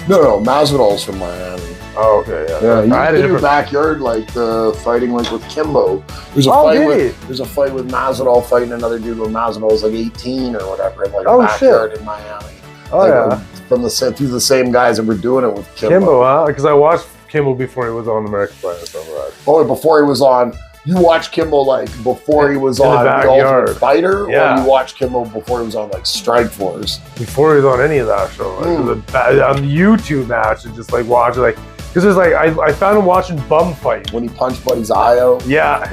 Speaker 2: No, Masvidal's from Miami.
Speaker 1: Oh, okay, yeah.
Speaker 2: Yeah, he's in your backyard, like fighting like with Kimbo. There's a fight with Masvidal fighting another dude when Masvidal's like 18 or whatever in like a backyard in Miami.
Speaker 1: Oh yeah,
Speaker 2: through the same guys that were doing it with Kimbo.
Speaker 1: Kimbo, huh? Because I watched Kimbo before he was on American Fighter and stuff like that.
Speaker 2: Oh, before he was on. You watched Kimbo like before he was on The Ultimate Fighter, or you watched Kimbo before he was on like Strikeforce?
Speaker 1: Before he was on any of that show, like, it was on the YouTube match and just like watch it, like because there's like I found him watching Bum Fight
Speaker 2: when he punched Buddy's eye out.
Speaker 1: Yeah.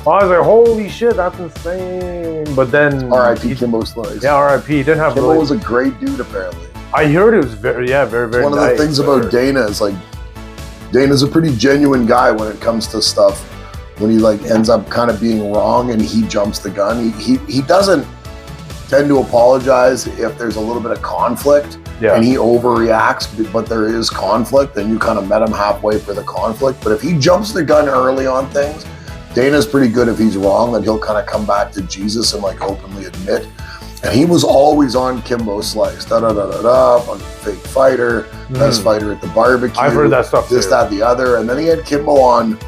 Speaker 1: I was like, holy shit, that's insane. But then
Speaker 2: R.I.P. Kimbo Slice.
Speaker 1: Yeah, R.I.P. He didn't have.
Speaker 2: Kimbo was a great dude, apparently.
Speaker 1: I heard it was very
Speaker 2: One of the things about Dana is like, Dana's a pretty genuine guy when it comes to stuff. When he like ends up kind of being wrong and he jumps the gun, he doesn't tend to apologize if there's a little bit of conflict. Yeah. And he overreacts, but there is conflict, and you kind of met him halfway for the conflict. But if he jumps the gun early on things, Dana's pretty good if he's wrong, and he'll kind of come back to Jesus and like openly admit. And he was always on Kimbo Slice, on Fake Fighter, Best Fighter at the Barbecue.
Speaker 1: I've heard that stuff
Speaker 2: this,
Speaker 1: too.
Speaker 2: That, the other. And then he had Kimbo on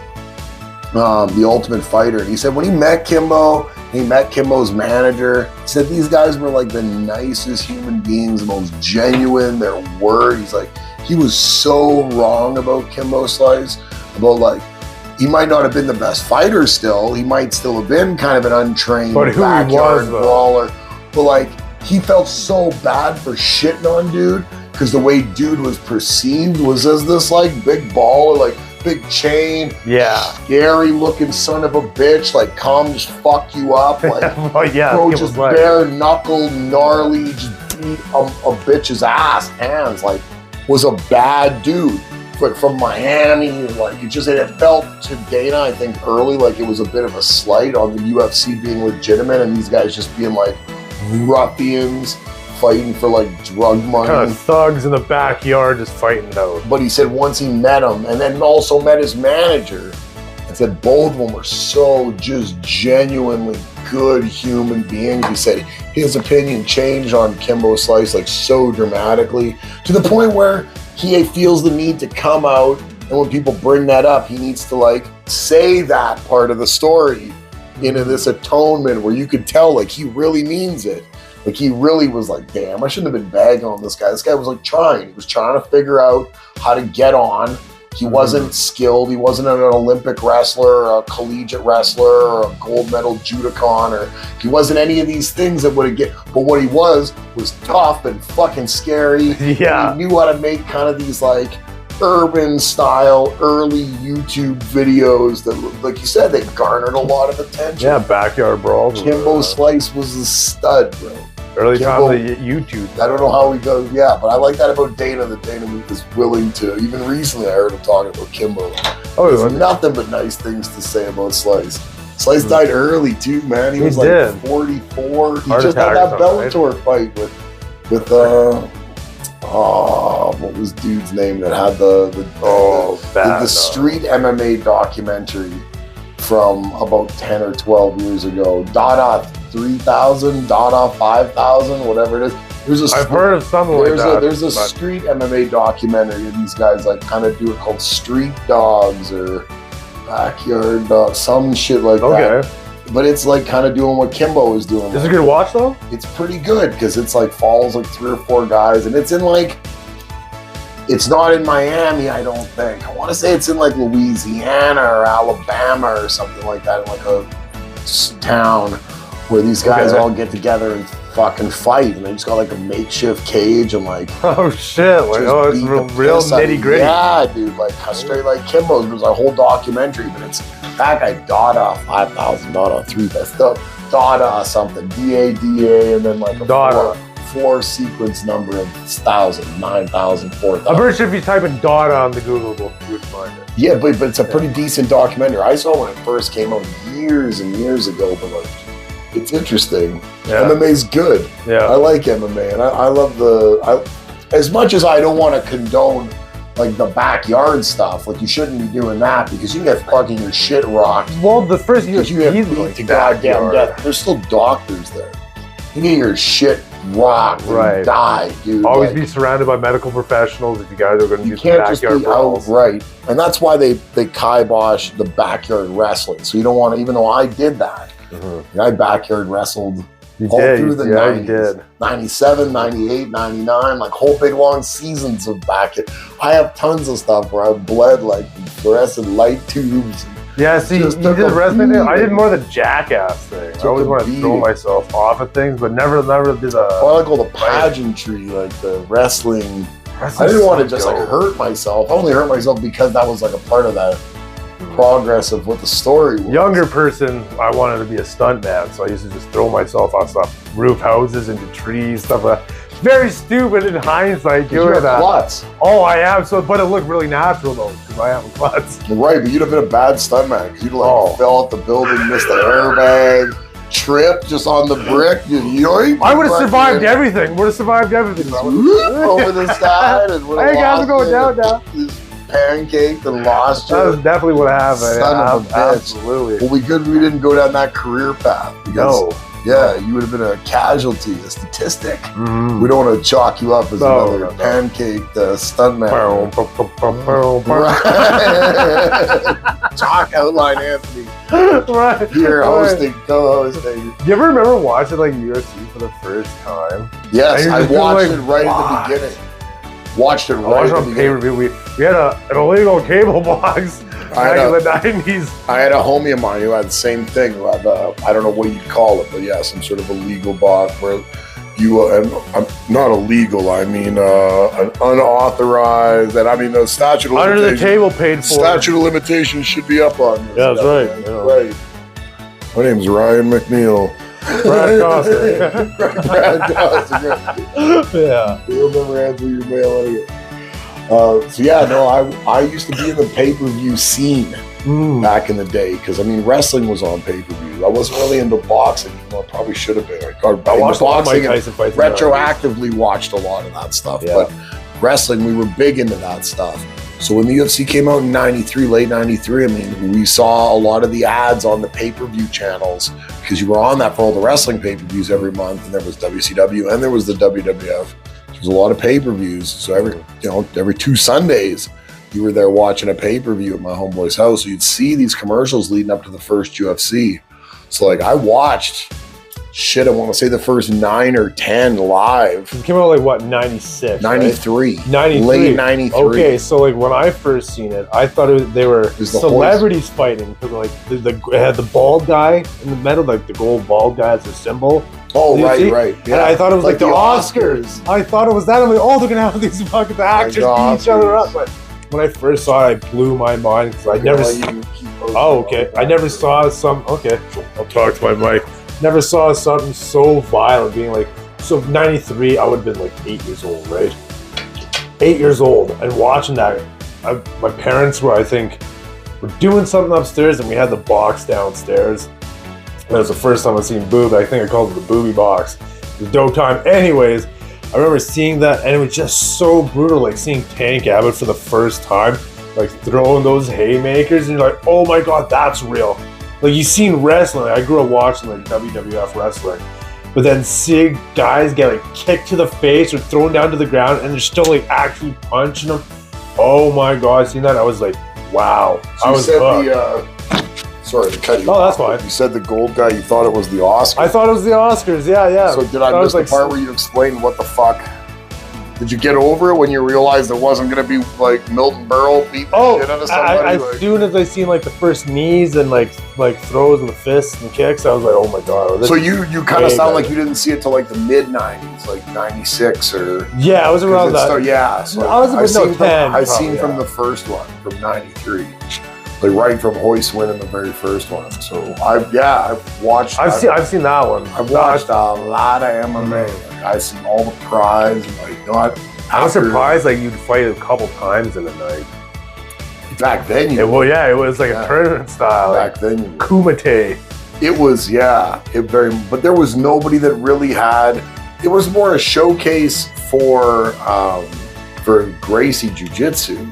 Speaker 2: The Ultimate Fighter. And he said when he met Kimbo, he met Kimbo's manager. He said these guys were like the nicest human beings, the most genuine, their word. He's like, he was so wrong about Kimbo Slice, about like, he might not have been the best fighter still. He might still have been kind of an untrained backyard brawler. But like, he felt so bad for shitting on dude because the way dude was perceived was as this like big baller, like big chain, scary looking son of a bitch, like come just fuck you up, like bro, just bare knuckle, gnarly, just beat a bitch's ass hands, like was a bad dude. But from Miami, like it felt to Dana, I think early, like it was a bit of a slight on the UFC being legitimate and these guys just being like ruffians fighting for like drug money.
Speaker 1: Kind of thugs in the backyard just fighting it out.
Speaker 2: But he said once he met him and then also met his manager, and said both of them were so just genuinely good human beings. He said his opinion changed on Kimbo Slice like so dramatically to the point where he feels the need to come out, and when people bring that up, he needs to like say that part of the story into this atonement where you could tell like he really means it. Like he really was like, damn, I shouldn't have been bagging on this guy. This guy was like trying. He was trying to figure out how to get on. He wasn't skilled. He wasn't an Olympic wrestler, a collegiate wrestler, or a gold medal judocon, or he wasn't any of these things that would have get. But what he was tough and fucking scary.
Speaker 1: Yeah.
Speaker 2: And he knew how to make kind of these like urban style early YouTube videos that, like you said, they garnered a lot of attention.
Speaker 1: Yeah, backyard brawls.
Speaker 2: Kimbo Slice was a stud, bro.
Speaker 1: Early times of YouTube.
Speaker 2: I don't know how he goes, but I like that about Dana, that Dana was willing to, even recently I heard him talking about Kimbo. There's nothing but nice things to say about Slice. Slice died early too, man. He was like 44. He just had that Bellator fight with what was dude's name that had the street MMA documentary from about 10 or 12 years ago. Dada 3000, Dada 5000, whatever it is.
Speaker 1: I've heard of something like that.
Speaker 2: There's a street MMA documentary, and these guys like kind of do it called Street Dogs or Backyard Dogs, some shit like that. But it's like kind of doing what Kimbo was doing.
Speaker 1: Is it a good watch though?
Speaker 2: It's pretty good because it's like follows like 3 or 4 guys, and it's in like, it's not in Miami, I don't think. I want to say it's in like Louisiana or Alabama or something like that, in like a town where these guys all get together and fucking fight, and they just got like a makeshift cage and like
Speaker 1: oh shit, like it's real nitty gritty.
Speaker 2: Yeah, dude, like straight like Kimbo's. There's a whole documentary, but it's that guy Dada 5000, Dada 3000, Dada something, DADA, and then like a 4 sequence number of 1,000, 9,000, 4,000.
Speaker 1: I'm pretty sure if you type in Dada on the Google, you would find it.
Speaker 2: Yeah, but it's a pretty decent documentary. I saw when it first came out years and years ago, but like, it's interesting. Yeah. MMA's good. Yeah, I like MMA, and I love as much as I don't want to condone like the backyard stuff. Like you shouldn't be doing that because you get fucking your shit rocked.
Speaker 1: Well, the first year
Speaker 2: you get beat to goddamn death. There's still doctors there. You get your shit rocked and die, dude.
Speaker 1: Always be surrounded by medical professionals if you guys are going to do some backyard brawls.
Speaker 2: Right, and that's why they kibosh the backyard wrestling. So you don't want to, even though I did that. Mm-hmm. I backyard wrestled through the 90s. You did. 97, 98, 99, like whole big long seasons of backyard. I have tons of stuff where I bled like fluorescent light tubes.
Speaker 1: Yeah, see, you did the wrestling thing. I did more the jackass thing. I always want to throw myself off of things, but never did a...
Speaker 2: I like all the pageantry, like the wrestling. I didn't want to just like hurt myself. I only hurt myself because that was like a part of that progress of what the story was.
Speaker 1: Younger person, I wanted to be a stuntman, so I used to just throw myself off stuff, roof houses, into trees, stuff like that. Very stupid in hindsight.
Speaker 2: You have klutz.
Speaker 1: Oh, I am. So, but it looked really natural though, because I have a klutz.
Speaker 2: Right, but you'd have been a bad stuntman because you'd fell off the building, missed the airbag, tripped just on the brick.
Speaker 1: I would have survived everything. Would have survived everything.
Speaker 2: Over the side and would have
Speaker 1: gotta go down now.
Speaker 2: Pancaked and lost you.
Speaker 1: That was definitely what happened.
Speaker 2: Son of a bitch.
Speaker 1: Absolutely.
Speaker 2: Well, we didn't go down that career path.
Speaker 1: No.
Speaker 2: Yeah, you would have been a casualty, a statistic. Mm-hmm. We don't want to chalk you up as another pancaked stuntman. Talk outline Anthony.
Speaker 1: Right.
Speaker 2: Here, hosting, co-hosting.
Speaker 1: You ever remember watching like UFC for the first time?
Speaker 2: Yes, I watched it right at the beginning. Watched it right at the beginning.
Speaker 1: Pay-per-view. We had an illegal cable box. Back in the 90s.
Speaker 2: I had a homie of mine who had the same thing. Who had, I don't know what you'd call it, but yeah, some sort of illegal box where you, I'm not illegal, I mean an unauthorized, and I mean the statute of
Speaker 1: under the table paid for.
Speaker 2: Statute of limitations should be up on this.
Speaker 1: Yeah, that's right. Yeah.
Speaker 2: Right. My name's Ryan McNeil.
Speaker 1: Brad Costa.
Speaker 2: Brad Costa.
Speaker 1: Yeah.
Speaker 2: You'll never answer your mail anyway. So yeah, no, I used to be in the pay-per-view scene back in the day because I mean wrestling was on pay-per-view. I wasn't really into boxing. I probably should have been. I watched boxing and retroactively watched a lot of that stuff. Yeah. But wrestling, we were big into that stuff. So when the UFC came out in '93, late '93, I mean, we saw a lot of the ads on the pay-per-view channels because you were on that for all the wrestling pay-per-views every month, and there was WCW and there was the WWF. There's a lot of pay-per-views, so every 2 Sundays, you were there watching a pay-per-view at my homeboy's house. So you'd see these commercials leading up to the first UFC. So like I watched, I want to say the first 9 or 10 live.
Speaker 1: It came out like what, 96?
Speaker 2: 93.
Speaker 1: Right? 93.
Speaker 2: Late 93.
Speaker 1: Okay, so like when I first seen it, I thought they were celebrities fighting because like it had the bald guy in the middle, like the gold bald guy as a symbol.
Speaker 2: Oh, right. Yeah.
Speaker 1: And I thought it was like the Oscars. I thought it was that. I'm like, they're going to have these fucking actors beat each other up. But when I first saw it, it blew my mind because I never... I never saw Okay, I'll talk to my mic. Never saw something so violent being like... So 93, I would have been like 8 years old, right? 8 years old. And watching that, my parents were, I think, were doing something upstairs and we had the box downstairs. That was the first time I've seen boob. I think I called it the booby box. It was dope time. Anyways, I remember seeing that and it was just so brutal, like seeing Tank Abbott for the first time, like throwing those haymakers and you're like, oh my God, that's real. Like you've seen wrestling. I grew up watching like WWF wrestling. But then seeing guys get like kicked to the face or thrown down to the ground and they're still like actually punching them. Oh my God, seeing that, I was like, wow.
Speaker 2: So I was hooked. Sorry to cut you off.
Speaker 1: Oh, that's fine.
Speaker 2: You said the gold guy, you thought it was the Oscars.
Speaker 1: I thought it was the Oscars, yeah.
Speaker 2: So did I miss the part where you explained what the fuck? Did you get over it when you realized it wasn't going to be like Milton Berle beating the shit out of somebody?
Speaker 1: As soon as I seen like the first knees and like throws and the fists and kicks, I was like, oh my God.
Speaker 2: So you kind of sound like you didn't see it till like the mid-90s, like 96 or...
Speaker 1: Yeah, I was around that.
Speaker 2: So
Speaker 1: I was about 10.
Speaker 2: I've seen from the first one, from 93. Like right from Hoist winning the very first one. So I've watched.
Speaker 1: I've seen that one.
Speaker 2: I've watched a lot of MMA. Like, I've seen all the prize and like
Speaker 1: I was surprised like you'd fight a couple times in a night.
Speaker 2: Back then,
Speaker 1: it was like a tournament style.
Speaker 2: Back then,
Speaker 1: Kumite.
Speaker 2: It was but there was nobody that really had. It was more a showcase for Gracie Jiu-Jitsu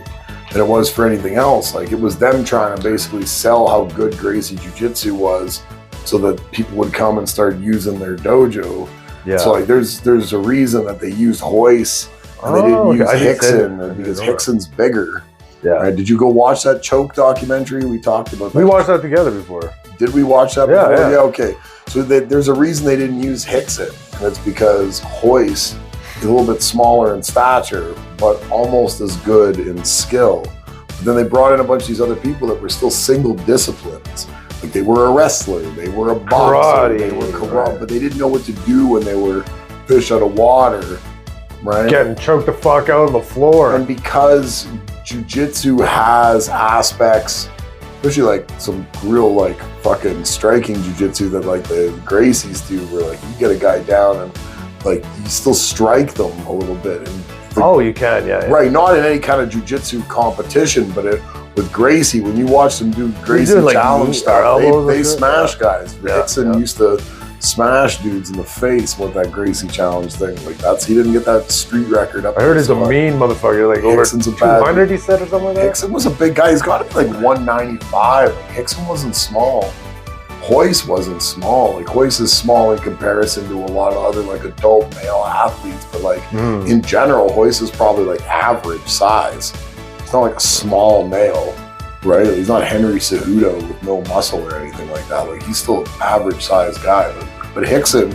Speaker 2: than it was for anything else. Like it was them trying to basically sell how good Gracie Jiu-Jitsu was so that people would come and start using their dojo. Yeah. So like there's a reason that they used Hoist and they didn't use Hickson because Hickson's bigger.
Speaker 1: Yeah.
Speaker 2: Right? Did you go watch that Choke documentary? We talked about that.
Speaker 1: We watched that together before.
Speaker 2: Did we watch that before?
Speaker 1: Yeah.
Speaker 2: Okay. So there's a reason they didn't use Hickson. And it's because Hoist is a little bit smaller in stature, but almost as good in skill. But then they brought in a bunch of these other people that were still single disciplines. Like they were a wrestler, they were a boxer, they were karate, but they didn't know what to do when they were fish out of water, right?
Speaker 1: Getting choked the fuck out on the floor.
Speaker 2: And because jiu-jitsu has aspects especially like some real like fucking striking jujitsu that like the Gracies do, where like you get a guy down and like you still strike them a little bit. And
Speaker 1: you can, yeah.
Speaker 2: Right, not in any kind of jujitsu competition, but with Gracie, when you watch them do Gracie
Speaker 1: like
Speaker 2: challenge stuff, they smash guys.
Speaker 1: Yeah,
Speaker 2: Hickson used to smash dudes in the face with that Gracie challenge thing. Like he didn't get that street record up.
Speaker 1: I heard he's a mean motherfucker. Like
Speaker 2: Hickson's
Speaker 1: over 200, he said, or something like that.
Speaker 2: Hickson was a big guy. He's got to be like 195. Like, Hickson wasn't small. Hoist wasn't small. Like Hoist is small in comparison to a lot of other like adult male athletes, but like in general, Hoist is probably like average size. He's not like a small male, right? He's not Henry Cejudo with no muscle or anything like that. Like he's still an average size guy. But Hickson,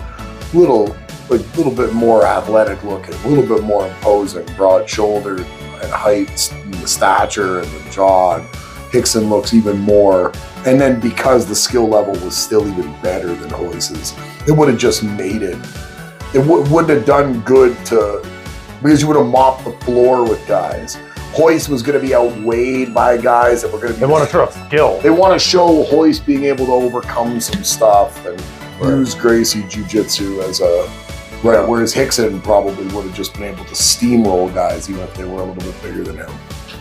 Speaker 2: little bit more athletic looking, a little bit more imposing, broad shouldered and height, and the stature and the jaw. Hickson looks even more. And then because the skill level was still even better than Hoist's, it would have just made it. It wouldn't have done good because you would have mopped the floor with guys. Hoist was going to be outweighed by guys that were going to be.
Speaker 1: They want to show off skill.
Speaker 2: They want to show Hoist being able to overcome some stuff and use Gracie Jiu-Jitsu as a. Right, whereas Hickson probably would have just been able to steamroll guys even if they were a little bit bigger than him.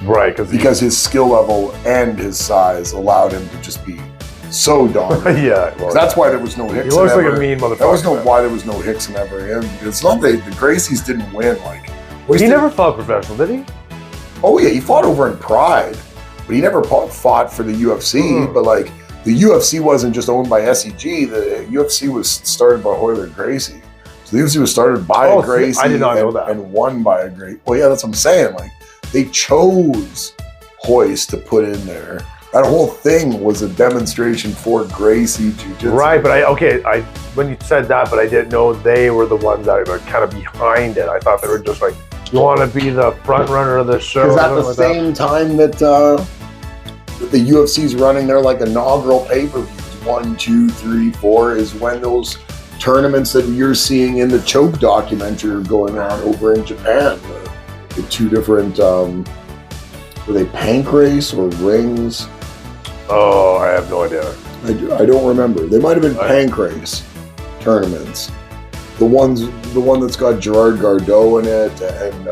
Speaker 1: Right,
Speaker 2: because his skill level and his size allowed him to just be so dominant.
Speaker 1: Yeah,
Speaker 2: well, that's why there was no Hickson.
Speaker 1: He looks like a mean motherfucker.
Speaker 2: That was why there was no Hickson ever. It's not the Gracies didn't win. Like
Speaker 1: he never fought professional, did he?
Speaker 2: Oh yeah, he fought over in Pride, but he never fought for the UFC. But like the UFC wasn't just owned by SEG. The UFC was started by Royler Gracie. So the UFC was started by a Gracie.
Speaker 1: I did not know that.
Speaker 2: And won by a Gracie. Well, yeah, that's what I'm saying. Like they chose Hoist to put in there. That whole thing was a demonstration for Gracie Jiu-Jitsu.
Speaker 1: Right, but I when you said that, but I didn't know they were the ones that were kind of behind it. I thought they were just like, you want to be the front runner of the show.
Speaker 2: Because at the same time that the UFC's running their like inaugural pay-per-views, 1, 2, 3, 4 is when those tournaments that you're seeing in the Choke documentary are going on over in Japan. The two different, were they Pancrase or Rings?
Speaker 1: Oh, I have no idea.
Speaker 2: I don't remember. They might have been Pancrase tournaments. The one that's got Gerard Gardeau in it, and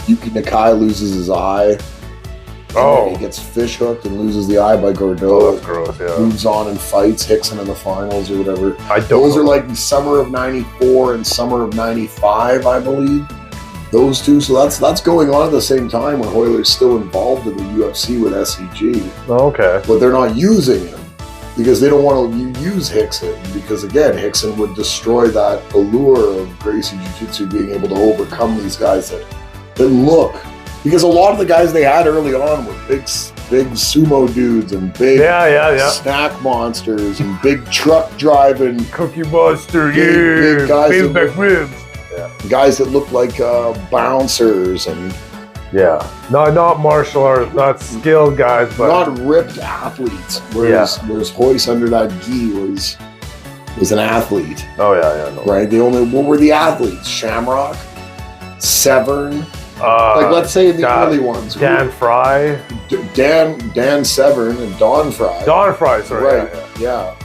Speaker 2: Yuki Nakai loses his eye. He gets fish hooked and loses the eye by Gardeau.
Speaker 1: Oh, that's gross, yeah.
Speaker 2: Moves on and fights Hickson in the finals or whatever.
Speaker 1: Those
Speaker 2: are like summer of '94 and summer of '95, I believe. Those two. So that's going on at the same time when Royler's still involved in the UFC with SEG.
Speaker 1: Oh, okay.
Speaker 2: But they're not using him because they don't want to use Hickson, because again, Hickson would destroy that allure of Gracie Jiu-Jitsu being able to overcome these guys that look. Because a lot of the guys they had early on were big sumo dudes and big snack monsters and big truck driving
Speaker 1: Cookie Monster,
Speaker 2: big guys,
Speaker 1: big back ribs.
Speaker 2: Guys that looked like bouncers and
Speaker 1: not martial arts, not skilled guys, but
Speaker 2: not ripped athletes. Whereas Hoist under that gi was an athlete.
Speaker 1: Oh yeah.
Speaker 2: Right. What were the athletes? Shamrock, Severn. Like let's say the early ones.
Speaker 1: Dan Fry.
Speaker 2: Dan Severn and Don Fry.
Speaker 1: Don Fry, sorry.
Speaker 2: Right. Yeah.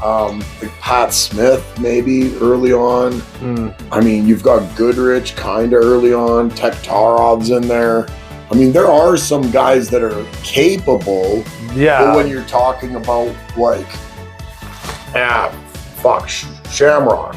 Speaker 2: Like Pat Smith maybe early on. I mean, you've got Goodrich kind of early on. Tektarov's in there. I mean, there are some guys that are capable.
Speaker 1: Yeah.
Speaker 2: But when you're talking about like, Shamrock,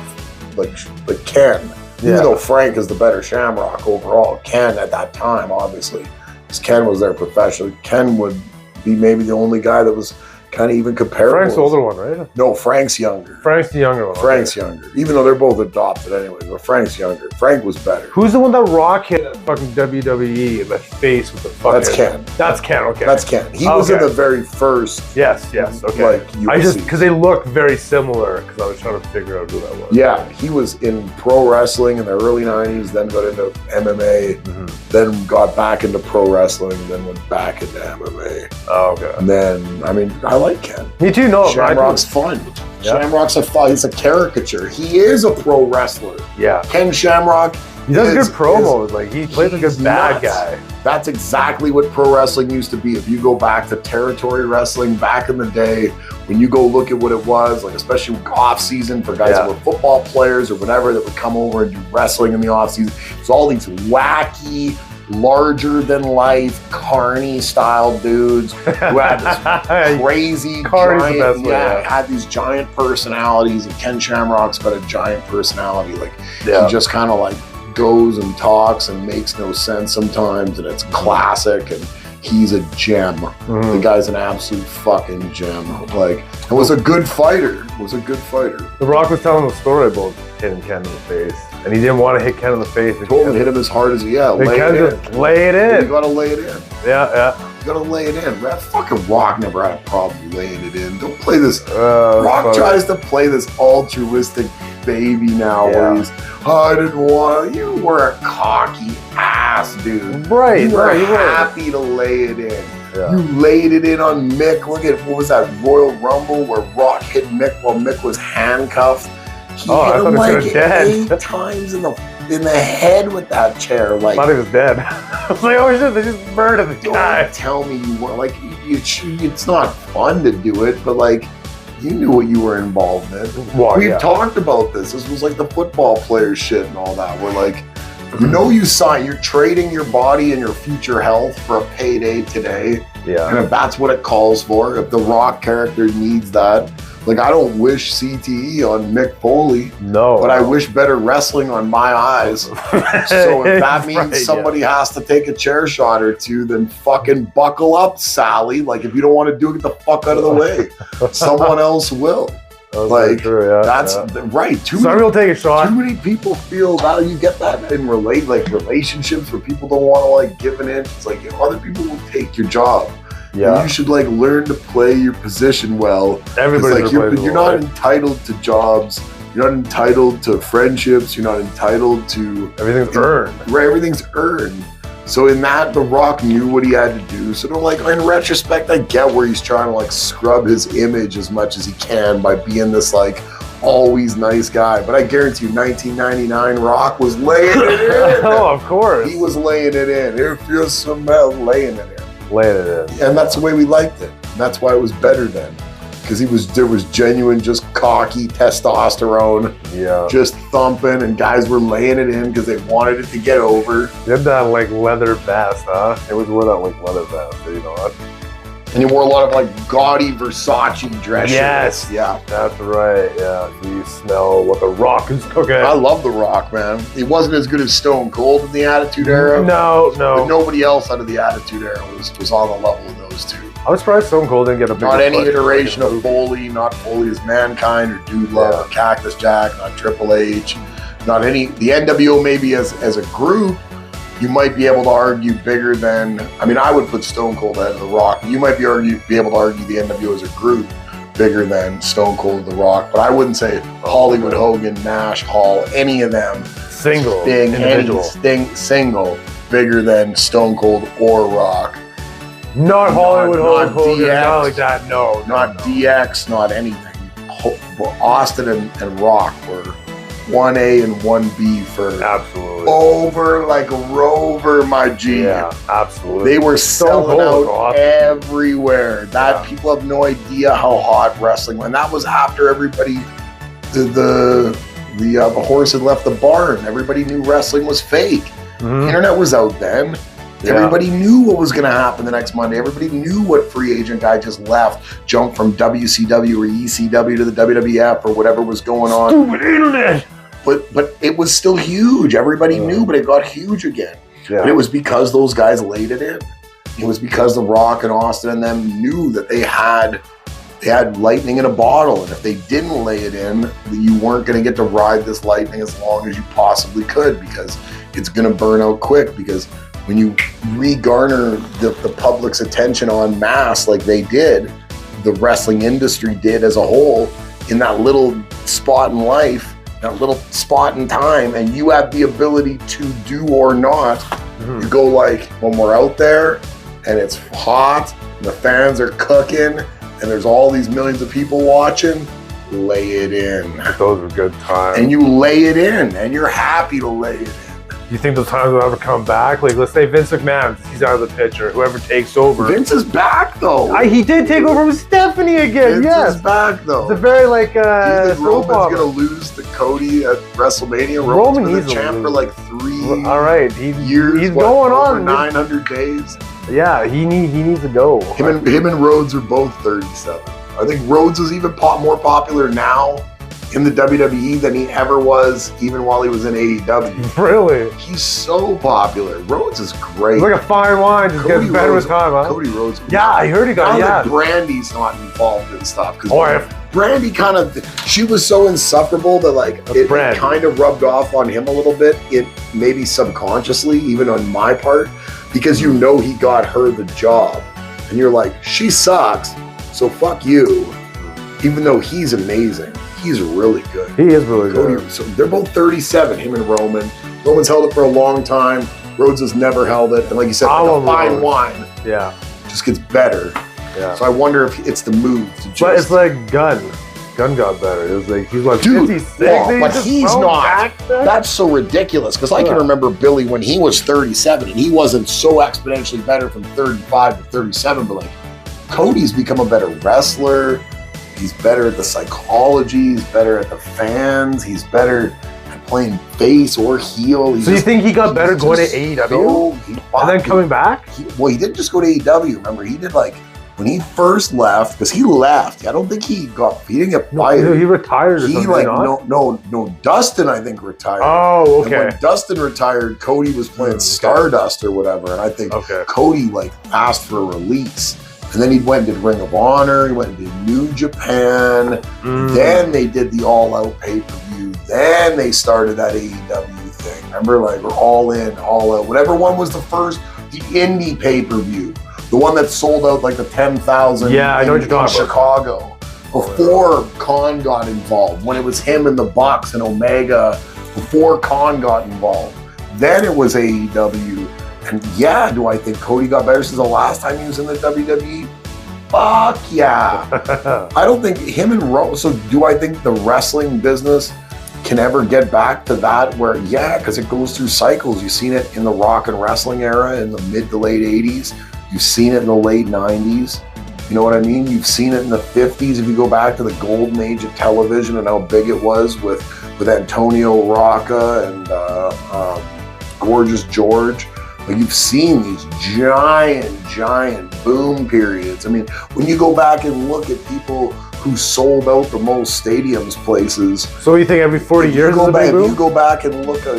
Speaker 2: like Ken. Even though Frank is the better Shamrock overall, Ken at that time, obviously, because Ken was their professional. Ken would be maybe the only guy that was kind of even comparable.
Speaker 1: Frank's the older one, right?
Speaker 2: No, Frank's younger.
Speaker 1: Frank's the younger one.
Speaker 2: Frank's younger. Even though they're both adopted anyway, but Frank's younger. Frank was better.
Speaker 1: Who's the one that Rock hit at fucking WWE in the face with the fucking...
Speaker 2: That's Ken.
Speaker 1: That's Ken, okay.
Speaker 2: That's Ken. He was in the very first...
Speaker 1: Yes, okay.
Speaker 2: Like, UFC.
Speaker 1: Because they look very similar, because I was trying to figure out who that was.
Speaker 2: Yeah, he was in pro wrestling in the early 90s, then got into MMA, then got back into pro wrestling, then went back into MMA.
Speaker 1: Oh, okay.
Speaker 2: And then, I mean, I like Ken.
Speaker 1: Me too, no.
Speaker 2: Shamrock's fun. Shamrock's he's a caricature. He is a pro wrestler.
Speaker 1: Yeah.
Speaker 2: Ken Shamrock
Speaker 1: He does good promos. Like he plays a good bad guy.
Speaker 2: That's exactly what pro wrestling used to be. If you go back to territory wrestling back in the day, when you go look at what it was, like especially off season for guys that were football players or whatever that would come over and do wrestling in the off season, it's all these wacky, larger than life, carny style dudes who had this crazy giant, had these giant personalities. And Ken Shamrock's got a giant personality. Like he just kind of like goes and talks and makes no sense sometimes, and it's classic, and he's a gem. The guy's an absolute fucking gem. Like, it was a good fighter.
Speaker 1: The Rock was telling the story about hitting Ken in the face, and he didn't want to hit Ken in the face.
Speaker 2: He told him to hit him as hard as lay
Speaker 1: it in.
Speaker 2: You gotta lay it in.
Speaker 1: Yeah.
Speaker 2: You gotta lay it in. That fucking Rock never had a problem laying it in. Don't play this. Rock tries to play this altruistic baby now where he's, I didn't want to. You were a cocky ass, dude.
Speaker 1: Right.
Speaker 2: You were happy to lay it in. Yeah. You laid it in on Mick. Look at, what was that, Royal Rumble where Rock hit Mick while Mick was handcuffed? He hit him like 8 times in the head with that chair. Like,
Speaker 1: I thought he was dead. I was like, oh shit, they just murdered the guy.
Speaker 2: Don't tell me you were, like, it's not fun to do it, but like, you knew what you were involved in. We've talked about this. This was like the football player shit and all that. We're like, you're trading your body and your future health for a payday today. Yeah. And if that's what it calls for, if the Rock character needs that, like, I don't wish CTE on Mick Foley.
Speaker 1: No.
Speaker 2: But I wish better wrestling on my eyes. So if that means somebody has to take a chair shot or two, then fucking buckle up, Sally. Like, if you don't want to do it, get the fuck out of the way. Someone else will. Like, true, that's right.
Speaker 1: Somebody will take a shot.
Speaker 2: Too many people feel that. You get that in relationships where people don't want to like give an inch. It's like, other people will take your job. Yeah, and you should like learn to play your position well.
Speaker 1: Everybody's
Speaker 2: like you're not entitled to jobs. You're not entitled to friendships. You're not entitled to
Speaker 1: everything's earned.
Speaker 2: Right, everything's earned. So in that, The Rock knew what he had to do. So like in retrospect, I get where he's trying to like scrub his image as much as he can by being this like always nice guy. But I guarantee you, 1999 Rock was laying it in.
Speaker 1: Oh, of course.
Speaker 2: He was laying it in. If you smell, laying it in.
Speaker 1: Laying it in.
Speaker 2: And that's the way we liked it. And that's why it was better then. Because there was genuine, just cocky testosterone, just thumping, and guys were laying it in because they wanted it to get over.
Speaker 1: He had that like leather vest, huh? It was wore that like leather vest, you know what?
Speaker 2: And he wore a lot of like gaudy Versace dress
Speaker 1: shirts.
Speaker 2: Yeah.
Speaker 1: That's right, yeah. You smell what The Rock is cooking.
Speaker 2: I love The Rock, man. He wasn't as good as Stone Cold in the Attitude Era.
Speaker 1: No.
Speaker 2: But nobody else out of the Attitude Era was on the level of those two.
Speaker 1: I was surprised Stone Cold didn't get a big
Speaker 2: Not any iteration of Foley, not Foley as Mankind or Dude Love or Cactus Jack, not Triple H, not any. The NWO maybe as a group, you might be able to argue bigger than. I mean, I would put Stone Cold ahead of The Rock. You might be able to argue the NWO as a group bigger than Stone Cold, The Rock. But I wouldn't say Hollywood, Hogan, Nash, Hall, any of them
Speaker 1: single
Speaker 2: bigger than Stone Cold or Rock.
Speaker 1: Not Hollywood, Hogan, not like that. No,
Speaker 2: not DX, not anything. Austin and Rock were 1A and 1B for Rover, my G.
Speaker 1: Yeah, absolutely.
Speaker 2: They were selling out everywhere. People have no idea how hot wrestling was. And that was after everybody, the horse had left the barn. Everybody knew wrestling was fake. Mm-hmm. The internet was out then. Yeah. Everybody knew what was going to happen the next Monday. Everybody knew what free agent guy just left, jumped from WCW or ECW to the WWF or whatever was going on.
Speaker 1: Stupid internet.
Speaker 2: But it was still huge. Everybody knew, but it got huge again. Yeah. And it was because those guys laid it in. It was because The Rock and Austin and them knew that they had lightning in a bottle, and if they didn't lay it in, you weren't going to get to ride this lightning as long as you possibly could, because it's going to burn out quick. Because when you re-garner the public's attention en masse like they did, the wrestling industry did as a whole, in that little spot in life, that little spot in time, and you have the ability to do or not, you go like, when we're out there and it's hot, and the fans are cooking, and there's all these millions of people watching, lay it in.
Speaker 1: Those were good times.
Speaker 2: And you lay it in, and you're happy to lay it in.
Speaker 1: Do you think those times will ever come back? Like, let's say Vince McMahon, he's out of the picture. Whoever takes over.
Speaker 2: Vince is back, though.
Speaker 1: He did take over with Stephanie again.
Speaker 2: Vince is back, though.
Speaker 1: It's a very like.
Speaker 2: Do you think Roman's gonna lose to Cody at WrestleMania? Roman's been the champ for like 3
Speaker 1: All right,
Speaker 2: years.
Speaker 1: He's going on
Speaker 2: 900 days.
Speaker 1: Yeah, he needs to go.
Speaker 2: Him and Rhodes are both 37. I think Rhodes is even more popular now in the WWE than he ever was even while he was in AEW.
Speaker 1: Really?
Speaker 2: He's so popular. Rhodes is great.
Speaker 1: It's like a fine wine, just gets better with time, huh?
Speaker 2: Cody Rhodes.
Speaker 1: Yeah, I heard he got
Speaker 2: that Brandy's not involved in stuff.
Speaker 1: Because
Speaker 2: Brandy she was so insufferable that like it kind of rubbed off on him a little bit. It maybe subconsciously, even on my part, because you know he got her the job. And you're like, she sucks, so fuck you. Even though he's amazing. He's really good.
Speaker 1: He is really good.
Speaker 2: So they're both 37, him and Roman. Roman's held it for a long time. Rhodes has never held it. And like you said, like a fine wine.
Speaker 1: Yeah.
Speaker 2: Just gets better.
Speaker 1: Yeah.
Speaker 2: So I wonder if it's the move to just...
Speaker 1: But it's like Gunn. Gunn got better. It was like, he's like 56.
Speaker 2: But he's not. That's so ridiculous. Because I can remember Billy when he was 37 and he wasn't so exponentially better from 35 to 37. But like, Cody's become a better wrestler. He's better at the psychology. He's better at the fans. He's better at playing face or heel.
Speaker 1: So you think he got better going to AEW? And then coming back?
Speaker 2: He didn't just go to AEW. Remember, he did like, when he first left, because he left, I don't think he didn't get fired.
Speaker 1: He retired or something,
Speaker 2: No, Dustin, I think, retired.
Speaker 1: Oh, okay.
Speaker 2: And when Dustin retired, Cody was playing Stardust or whatever, and I think Cody like asked for a release. And then he went and did Ring of Honor, he went and did New Japan, then they did the All Out pay-per-view, then they started that AEW thing. Remember, like, we're All In, All Out, whatever one was the first, the indie pay-per-view, the one that sold out like the 10,000
Speaker 1: I know what you're talking
Speaker 2: Chicago. Before Khan got involved, when it was him and the Bucks and Omega, before Khan got involved. Then it was AEW. And do I think Cody got better since the last time he was in the WWE? Fuck yeah. I don't think him and Rose. So do I think the wrestling business can ever get back to that where, because it goes through cycles. You've seen it in the rock and wrestling era in the mid to late 80s. You've seen it in the late 90s. You know what I mean? You've seen it in the 50s. If you go back to the golden age of television and how big it was with Antonio Rocca and Gorgeous George. Like, you've seen these giant boom periods. I mean, when you go back and look at people who sold out the most stadiums places.
Speaker 1: So you think every 40 years is a big boom?
Speaker 2: If you go back and look at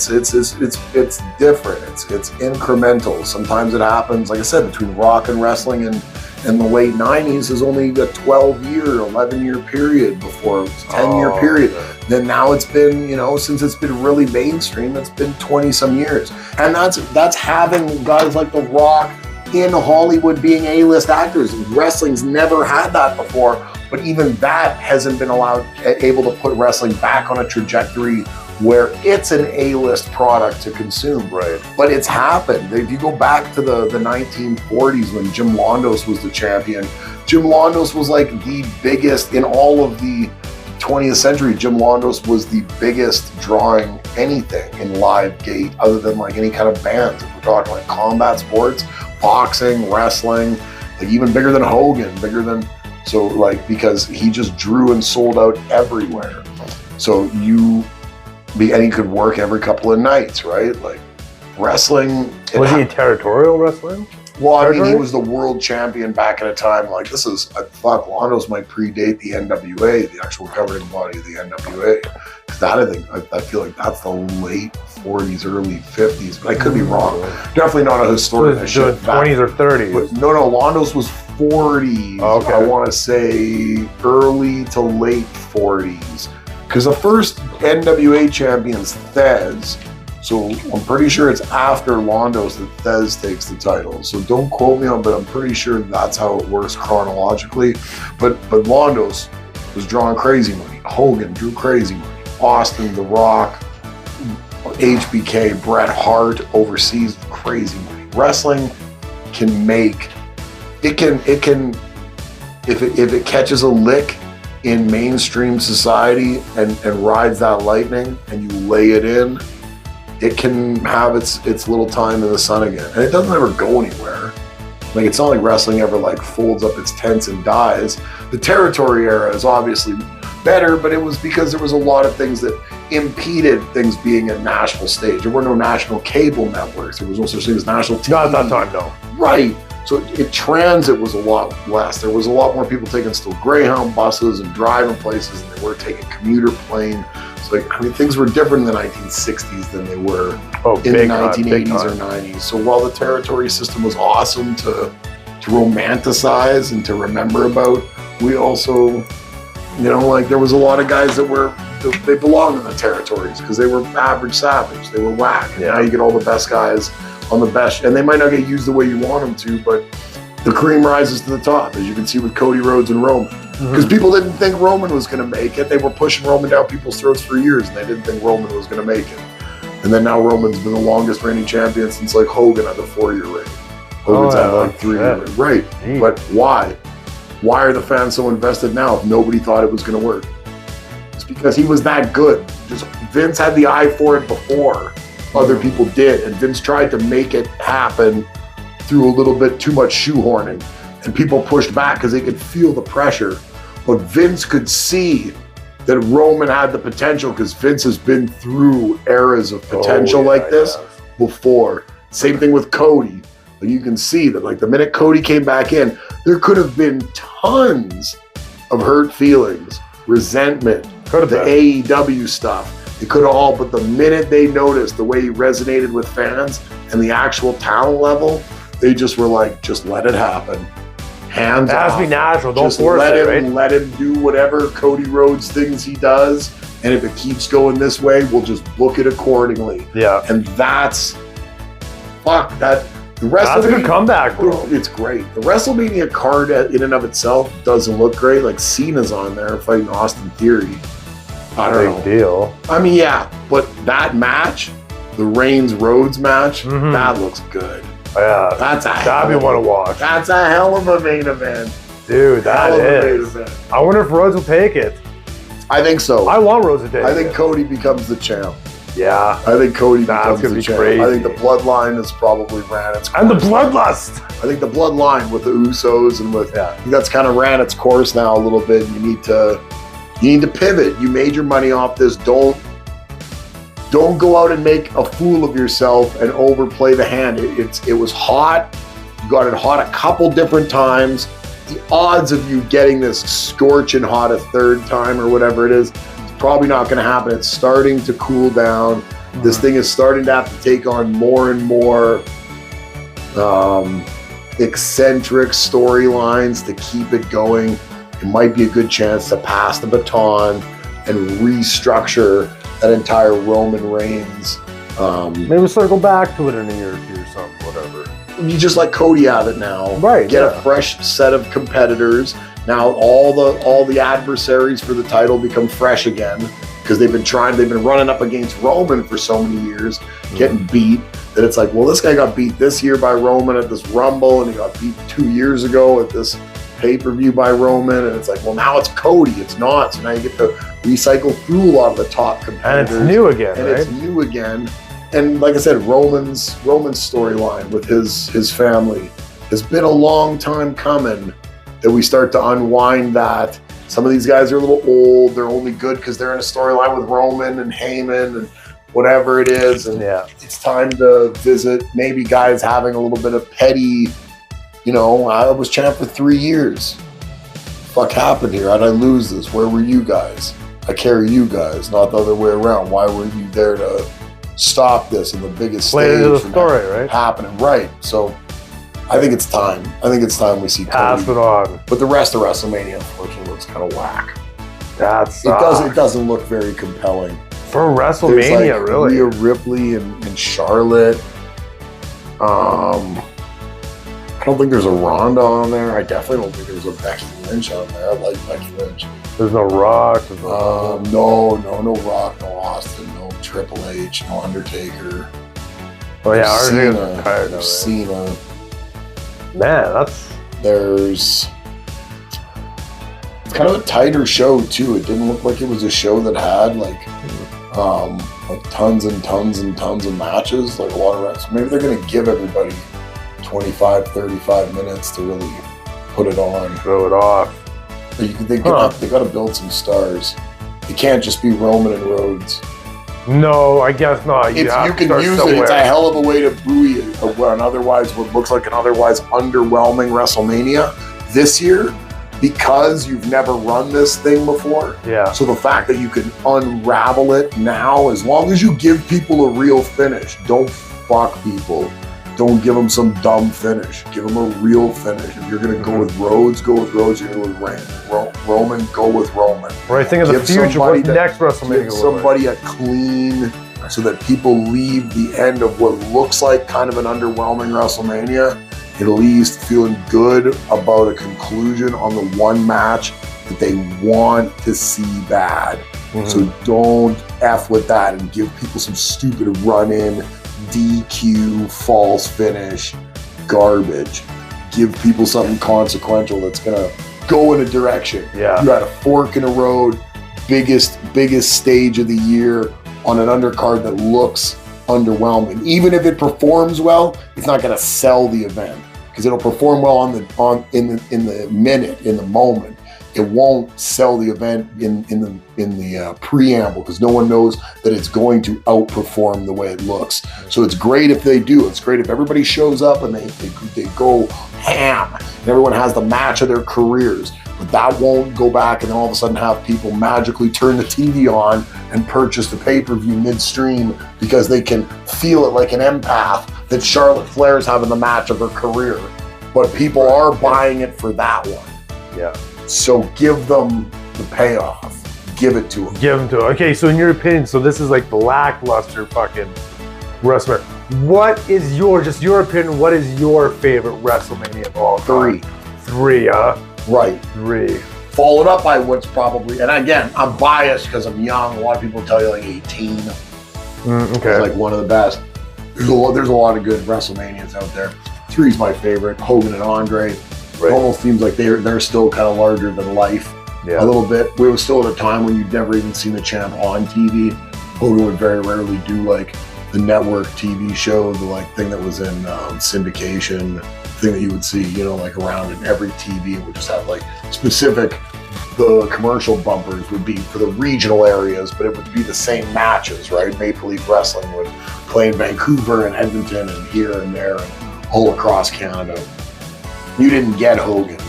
Speaker 2: it's different. It's incremental. Sometimes it happens, like I said, between rock and wrestling and the late 90s is only a 12-year, 11-year period before it was a 10-year period. Then now it's been, since it's been really mainstream, it's been 20-some years. And that's having guys like The Rock in Hollywood being A-list actors. Wrestling's never had that before, but even that hasn't been able to put wrestling back on a trajectory where it's an A-list product to consume.
Speaker 1: Right.
Speaker 2: But it's happened. If you go back to the 1940s when Jim Londos was the champion, Jim Londos was like the biggest in all of the 20th century. Jim Londos was the biggest drawing anything in live gate other than like any kind of bands. If we're talking like combat sports, boxing, wrestling, like even bigger than Hogan, because he just drew and sold out everywhere. And he could work every couple of nights, right? Like wrestling.
Speaker 1: Was he territorial wrestling?
Speaker 2: Well, I mean, he was the world champion back in a time like Londos might predate the NWA, the actual governing body of the NWA. I feel like that's the late 40s, early 50s, but I could be wrong. Definitely not a historian.
Speaker 1: So 20s or 30s.
Speaker 2: But no, Londos was 40s. Oh, okay. I want to say early to late 40s. Because the first NWA champion's Thesz, so I'm pretty sure it's after Londos that Thesz takes the title. So don't quote me on, but I'm pretty sure that's how it works chronologically. But Londos was drawing crazy money. Hogan drew crazy money. Austin, The Rock, HBK, Bret Hart overseas, crazy money. Wrestling can make if it catches a lick in mainstream society and rides that lightning and you lay it in, it can have its little time in the sun again, and it doesn't ever go anywhere. Like, it's not like wrestling ever like folds up its tents and dies. The territory era is obviously better, but it was because there was a lot of things that impeded things being a national stage. There were no national cable networks. There was no such thing as national TV.
Speaker 1: Not at that time, no.
Speaker 2: Right. So transit was a lot less. There was a lot more people taking still Greyhound buses and driving places, and they were taking commuter plane. So, like, I mean, things were different in the 1960s than they were in the 1980s or 90s. So while the territory system was awesome to romanticize and to remember about, we also, you know, like, there was a lot of guys that they belonged in the territories because they were average savage. They were whack. And now you get all the best guys on the best, and they might not get used the way you want them to, but the cream rises to the top, as you can see with Cody Rhodes and Roman. Because people didn't think Roman was going to make it. They were pushing Roman down people's throats for years, and they didn't think Roman was going to make it. And then now Roman's been the longest reigning champion since like Hogan had the 4-year reign. Hogan's had like 3-year reign. Right. Jeez. But why? Why are the fans so invested now if nobody thought it was going to work? It's because he was that good. Just Vince had the eye for it before other people did, and Vince tried to make it happen through a little bit too much shoehorning, and people pushed back because they could feel the pressure. But Vince could see that Roman had the potential because Vince has been through eras of potential like this before. Same thing with Cody. You can see that, like, the minute Cody came back in, there could have been tons of hurt feelings, resentment, the AEW stuff. It could have all, but the minute they noticed the way he resonated with fans and the actual talent level, they just were like, just let it happen. Hands off.
Speaker 1: It has to be natural. Don't force it, right?
Speaker 2: Let him do whatever Cody Rhodes thinks he does. And if it keeps going this way, we'll just book it accordingly.
Speaker 1: Yeah.
Speaker 2: And that's the rest
Speaker 1: that's a good comeback, bro.
Speaker 2: It's great. The WrestleMania card in and of itself doesn't look great. Like, Cena's on there fighting Austin Theory. I don't know.
Speaker 1: Big deal.
Speaker 2: I mean, yeah, but that match, the Reigns-Rhodes match, that looks good.
Speaker 1: Yeah, that'd be one to watch.
Speaker 2: That's a hell of a main event,
Speaker 1: dude. That is. I wonder if Rhodes will take it.
Speaker 2: I think so.
Speaker 1: I want Rhodes to take it.
Speaker 2: I think Cody becomes the champ.
Speaker 1: Yeah,
Speaker 2: I think Cody becomes the champ.
Speaker 1: Crazy.
Speaker 2: I think the bloodline has probably ran its course.
Speaker 1: And the bloodlust.
Speaker 2: I think the bloodline with the Usos and with I think that's kind of ran its course now a little bit. You need to pivot. You made your money off this. Don't go out and make a fool of yourself and overplay the hand. It was hot. You got it hot a couple different times. The odds of you getting this scorching hot a third time or whatever it is, it's probably not going to happen. It's starting to cool down. This thing is starting to have to take on more and more eccentric storylines to keep it going. It might be a good chance to pass the baton and restructure that entire Roman Reigns.
Speaker 1: Maybe circle back to it in a year or two or something, whatever.
Speaker 2: You just let Cody have it now.
Speaker 1: Right.
Speaker 2: Get a fresh set of competitors. Now all the adversaries for the title become fresh again because they've been running up against Roman for so many years, getting beat, that it's like, well, this guy got beat this year by Roman at this Rumble, and he got beat 2 years ago at this pay-per-view by Roman, and it's like, well, now it's Cody. It's not. So now you get to recycle through a lot of the top competitors.
Speaker 1: And it's new again, right?
Speaker 2: It's new again. And like I said, Roman's storyline with his family has been a long time coming, that we start to unwind that. Some of these guys are a little old. They're only good because they're in a storyline with Roman and Heyman and whatever it is. And it's time to visit maybe guys having a little bit of petty, I was champ for 3 years. Fuck happened here? How'd I lose this? Where were you guys? I carry you guys, not the other way around. Why weren't you there to stop this in the biggest
Speaker 1: stage
Speaker 2: into
Speaker 1: the story, right?
Speaker 2: Happening, right? So I think it's time. I think it's time we see Cody.
Speaker 1: Pass it on.
Speaker 2: But the rest of WrestleMania, unfortunately, looks kind of whack.
Speaker 1: It
Speaker 2: doesn't look very compelling.
Speaker 1: For WrestleMania, really?
Speaker 2: Rhea Ripley and Charlotte. I don't think there's a Ronda on there. I definitely don't think there's a Becky Lynch on there. I like Becky Lynch.
Speaker 1: There's no Rock.
Speaker 2: No Rock, no Austin, no Triple H, no Undertaker.
Speaker 1: Oh yeah, Undertaker's
Speaker 2: Cena.
Speaker 1: Man,
Speaker 2: it's kind of a tighter show too. It didn't look like it was a show that had like like tons and tons and tons of matches, like a lot of reps. Maybe they're going to give everybody 25, 35 minutes to really put it on.
Speaker 1: Throw it off.
Speaker 2: They got to build some stars. It can't just be Roman and Rhodes.
Speaker 1: No, I guess not.
Speaker 2: You can use it. It's a hell of a way to buoy what looks like an otherwise underwhelming WrestleMania this year, because you've never run this thing before.
Speaker 1: Yeah.
Speaker 2: So the fact that you can unravel it now, as long as you give people a real finish, don't fuck people. Don't give them some dumb finish. Give them a real finish. If you're going to go with Rhodes, go with Rhodes. You're going to go with Roman, go with Roman.
Speaker 1: Right, think of the future. What's next WrestleMania?
Speaker 2: Give somebody a clean, so that people leave the end of what looks like kind of an underwhelming WrestleMania at least feeling good about a conclusion on the one match that they want to see bad. So don't F with that and give people some stupid run-in, DQ, false finish, garbage. Give people something consequential that's gonna go in a direction.
Speaker 1: Yeah.
Speaker 2: You had a fork in the road, biggest stage of the year on an undercard that looks underwhelming. Even if it performs well, it's not gonna sell the event, because it'll perform well in the minute, in the moment. It won't sell the event in the preamble, because no one knows that it's going to outperform the way it looks. So it's great if they do. It's great if everybody shows up and they go ham and everyone has the match of their careers. But that won't go back and then all of a sudden have people magically turn the TV on and purchase the pay-per-view midstream because they can feel it like an empath that Charlotte Flair's having the match of her career. But people are buying it for that one.
Speaker 1: Yeah.
Speaker 2: So give them the payoff. Give it to them.
Speaker 1: Give them to them. Okay, so in your opinion, so this is like the lackluster fucking WrestleMania. What is just your opinion, what is your favorite WrestleMania of all time? Three, huh?
Speaker 2: Right.
Speaker 1: 3.
Speaker 2: Followed up by what's probably, and again, I'm biased because I'm young. A lot of people tell you like 18.
Speaker 1: Okay.
Speaker 2: It's like one of the best. There's a lot of good WrestleManias out there. 3 is my favorite. Hogan and Andre. Right. It almost seems like they're still kind of larger than life.
Speaker 1: Yeah.
Speaker 2: A little bit. We were still at a time when you'd never even seen the champ on TV. Hogan would very rarely do like the network TV show, the like thing that was in syndication, thing that you would see, like around in every TV. It would just have like specific, the commercial bumpers would be for the regional areas, but it would be the same matches, right? Maple Leaf Wrestling would play in Vancouver and Edmonton and here and there and all across Canada. You didn't get Hogan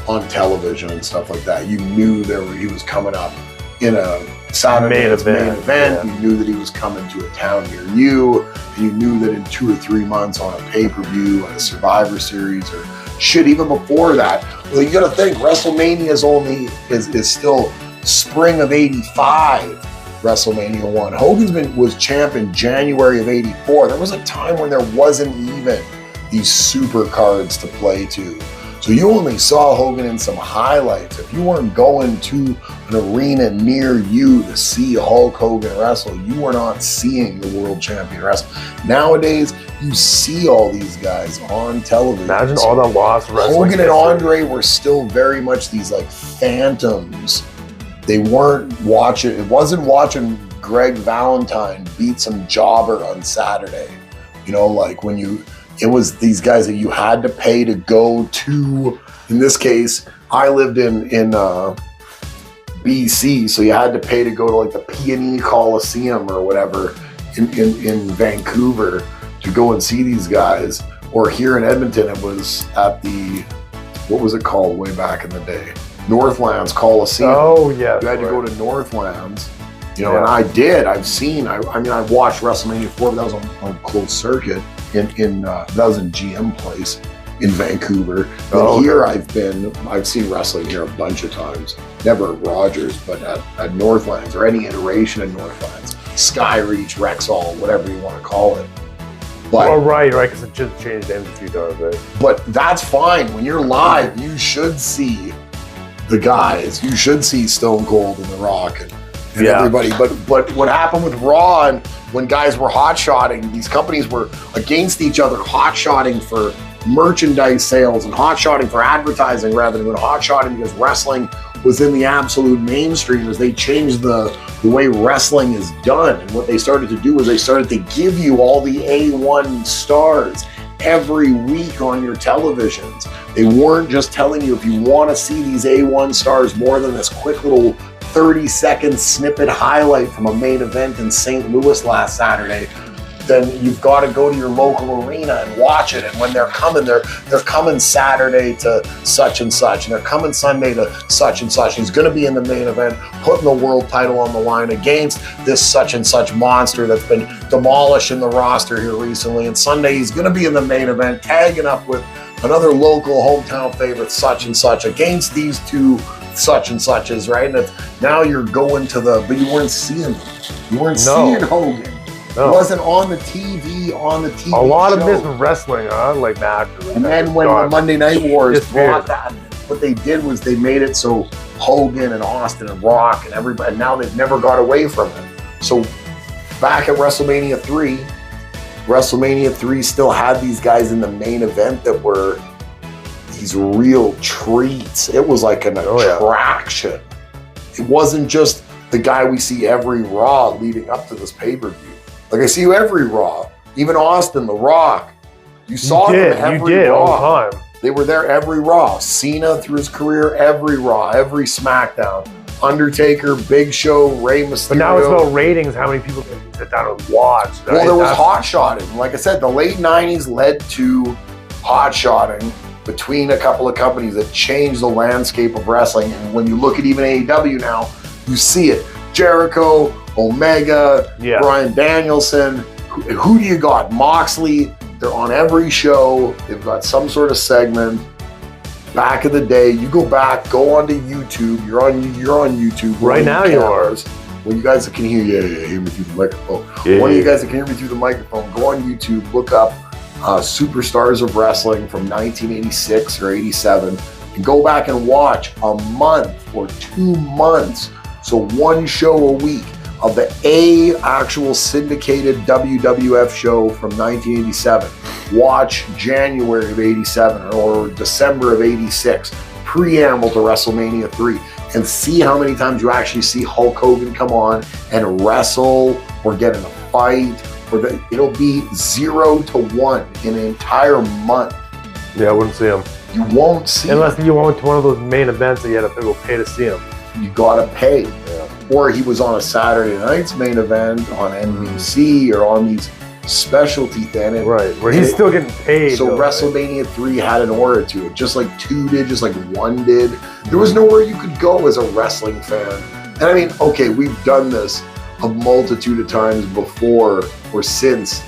Speaker 2: on television and stuff like that. You knew he was coming up in a Saturday main event. Yeah. You knew that he was coming to a town near you. And you knew that in 2 or 3 months on a pay-per-view, on a Survivor Series, or shit, even before that. Well, you got to think WrestleMania is still spring of '85. WrestleMania 1. Hogan's was champ in January of '84. There was a time when there wasn't even these super cards to play to. So you only saw Hogan in some highlights. If you weren't going to an arena near you to see Hulk Hogan wrestle, you were not seeing the world champion wrestle. Nowadays, you see all these guys on television.
Speaker 1: Imagine all the lost wrestling.
Speaker 2: Hogan and Andre were still very much these like phantoms. They weren't watching, it wasn't watching Greg Valentine beat some jobber on Saturday. Like when it was these guys that you had to pay to go to. In this case, I lived in BC, so you had to pay to go to like the Peony Coliseum or whatever in Vancouver to go and see these guys. Or here in Edmonton, it was at the, what was it called way back in the day? Northlands Coliseum.
Speaker 1: Oh, yeah.
Speaker 2: You had to go to Northlands. And I did. I've watched WrestleMania 4, but that was on closed circuit. That was in GM Place in Vancouver. Here I've seen wrestling here a bunch of times. Never at Rogers, but at Northlands or any iteration of Northlands. Skyreach, Rexall, whatever you want to call it. But,
Speaker 1: right, because it just changed names a few times, right?
Speaker 2: But that's fine. When you're live, you should see the guys. You should see Stone Cold and The Rock and everybody. But what happened with Raw, and when guys were hot-shotting, these companies were against each other, hot-shotting for merchandise sales and hot-shotting for advertising rather than hot-shotting because wrestling was in the absolute mainstream as they changed the way wrestling is done. And what they started to do was they started to give you all the A1 stars every week on your televisions. They weren't just telling you, if you want to see these A1 stars more than this quick little 30-second snippet highlight from a main event in St. Louis last Saturday, then you've got to go to your local arena and watch it. And when they're coming Saturday to such and such, and they're coming Sunday to such and such. He's going to be in the main event, putting the world title on the line against this such and such monster that's been demolishing the roster here recently. And Sunday he's going to be in the main event, tagging up with another local hometown favorite, such and such, against these two such and suches, right? And now you're going to but you weren't seeing them. You weren't seeing Hogan. No. It wasn't on the TV,
Speaker 1: A lot of missing wrestling, like that.
Speaker 2: And then when the Monday Night Wars brought that, what they did was they made it so Hogan and Austin and Rock and everybody, and now they've never got away from it. So back at WrestleMania 3 still had these guys in the main event that were these real treats. It was like an attraction. It wasn't just the guy we see every Raw leading up to this pay-per-view. Like, I see you every Raw. Even Austin, The Rock. You saw them every Raw.
Speaker 1: All the time.
Speaker 2: They were there every Raw. Cena through his career, every Raw, every SmackDown. Undertaker, Big Show, Rey Mysterio.
Speaker 1: But now it's about ratings, how many people can sit down and watch. Right?
Speaker 2: Well, there was hot-shotting. Like I said, the late 90s led to hot-shotting between a couple of companies that changed the landscape of wrestling. And when you look at even AEW now, you see it. Jericho, Omega, Bryan Danielson. Who do you got? Moxley. They're on every show. They've got some sort of segment. Back in the day, you go onto YouTube. You're on YouTube
Speaker 1: right now. You are.
Speaker 2: Well, you guys that can hear hear me through the microphone. One of you guys that can hear me through the microphone, go on YouTube, look up Superstars of Wrestling from 1986 or 87, and go back and watch a month or 2 months. So one show a week of the actual syndicated WWF show from 1987. Watch January of 87 or December of 86, preamble to WrestleMania 3, and see how many times you actually see Hulk Hogan come on and wrestle or get in a fight. It'll be 0 to 1 in an entire month.
Speaker 1: Yeah, I wouldn't see him.
Speaker 2: You won't see
Speaker 1: unless you went to one of those main events that you had to go pay to see him.
Speaker 2: You gotta pay. Yeah. Or he was on a Saturday night's main event on NBC or on these specialty things.
Speaker 1: Right, where he's still getting paid.
Speaker 2: So WrestleMania 3 had an aura to it, just like 2 did, just like 1 did. There was nowhere you could go as a wrestling fan. And I mean, okay, we've done this a multitude of times before or since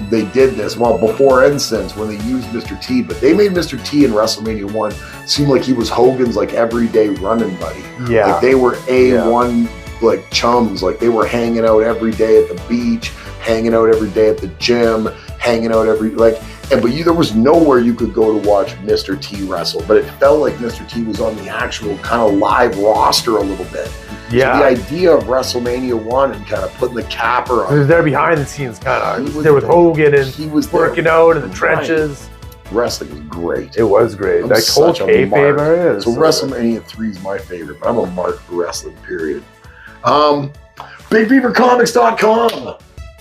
Speaker 2: they did this. Well, before and since, when they used Mr. T, but they made Mr. T in WrestleMania 1 seem like he was Hogan's like everyday running buddy.
Speaker 1: Yeah.
Speaker 2: Like they were A1 like chums, like they were hanging out every day at the beach, hanging out every day at the gym, hanging out there was nowhere you could go to watch Mr. T wrestle, but it felt like Mr. T was on the actual kind of live roster a little bit.
Speaker 1: Yeah.
Speaker 2: So the idea of WrestleMania 1 and kind of putting the capper on.
Speaker 1: He was there behind the scenes, kind of. He was there with Hogan, and he was working out in the trenches.
Speaker 2: Wrestling was great.
Speaker 1: It was great. That whole kayfabe area.
Speaker 2: So WrestleMania 3 is my favorite, but I'm a mark for wrestling, period. BigBeaverComics.com.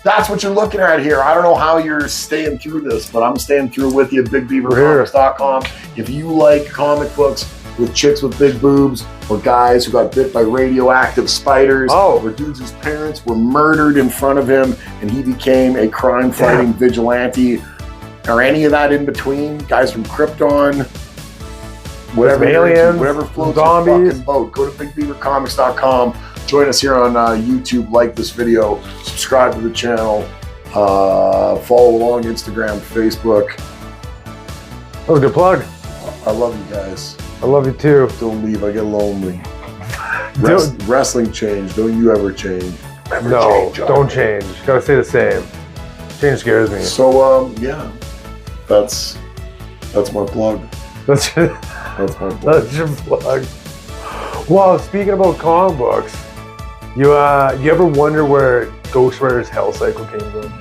Speaker 2: That's what you're looking at here. I don't know how you're staying through this, but I'm staying through with you. BigBeaverComics.com. If you like comic books with chicks with big boobs, or guys who got bit by radioactive spiders, or dudes whose parents were murdered in front of him and he became a crime-fighting vigilante, or any of that in between, guys from Krypton, whatever
Speaker 1: aliens,
Speaker 2: whatever floats your fucking boat, go to BigBeaverComics.com. Join us here on YouTube, like this video, subscribe to the channel, follow along Instagram, Facebook.
Speaker 1: That was a good plug.
Speaker 2: I love you guys.
Speaker 1: I love you too.
Speaker 2: Don't leave, I get lonely. Wrestling changed, don't you ever change.
Speaker 1: Don't change. Gotta stay the same. Change scares me.
Speaker 2: So, yeah, that's my plug.
Speaker 1: That's my plug. That's your plug. Well, speaking about comic books, you ever wonder where Ghost Rider's Hell Cycle came from?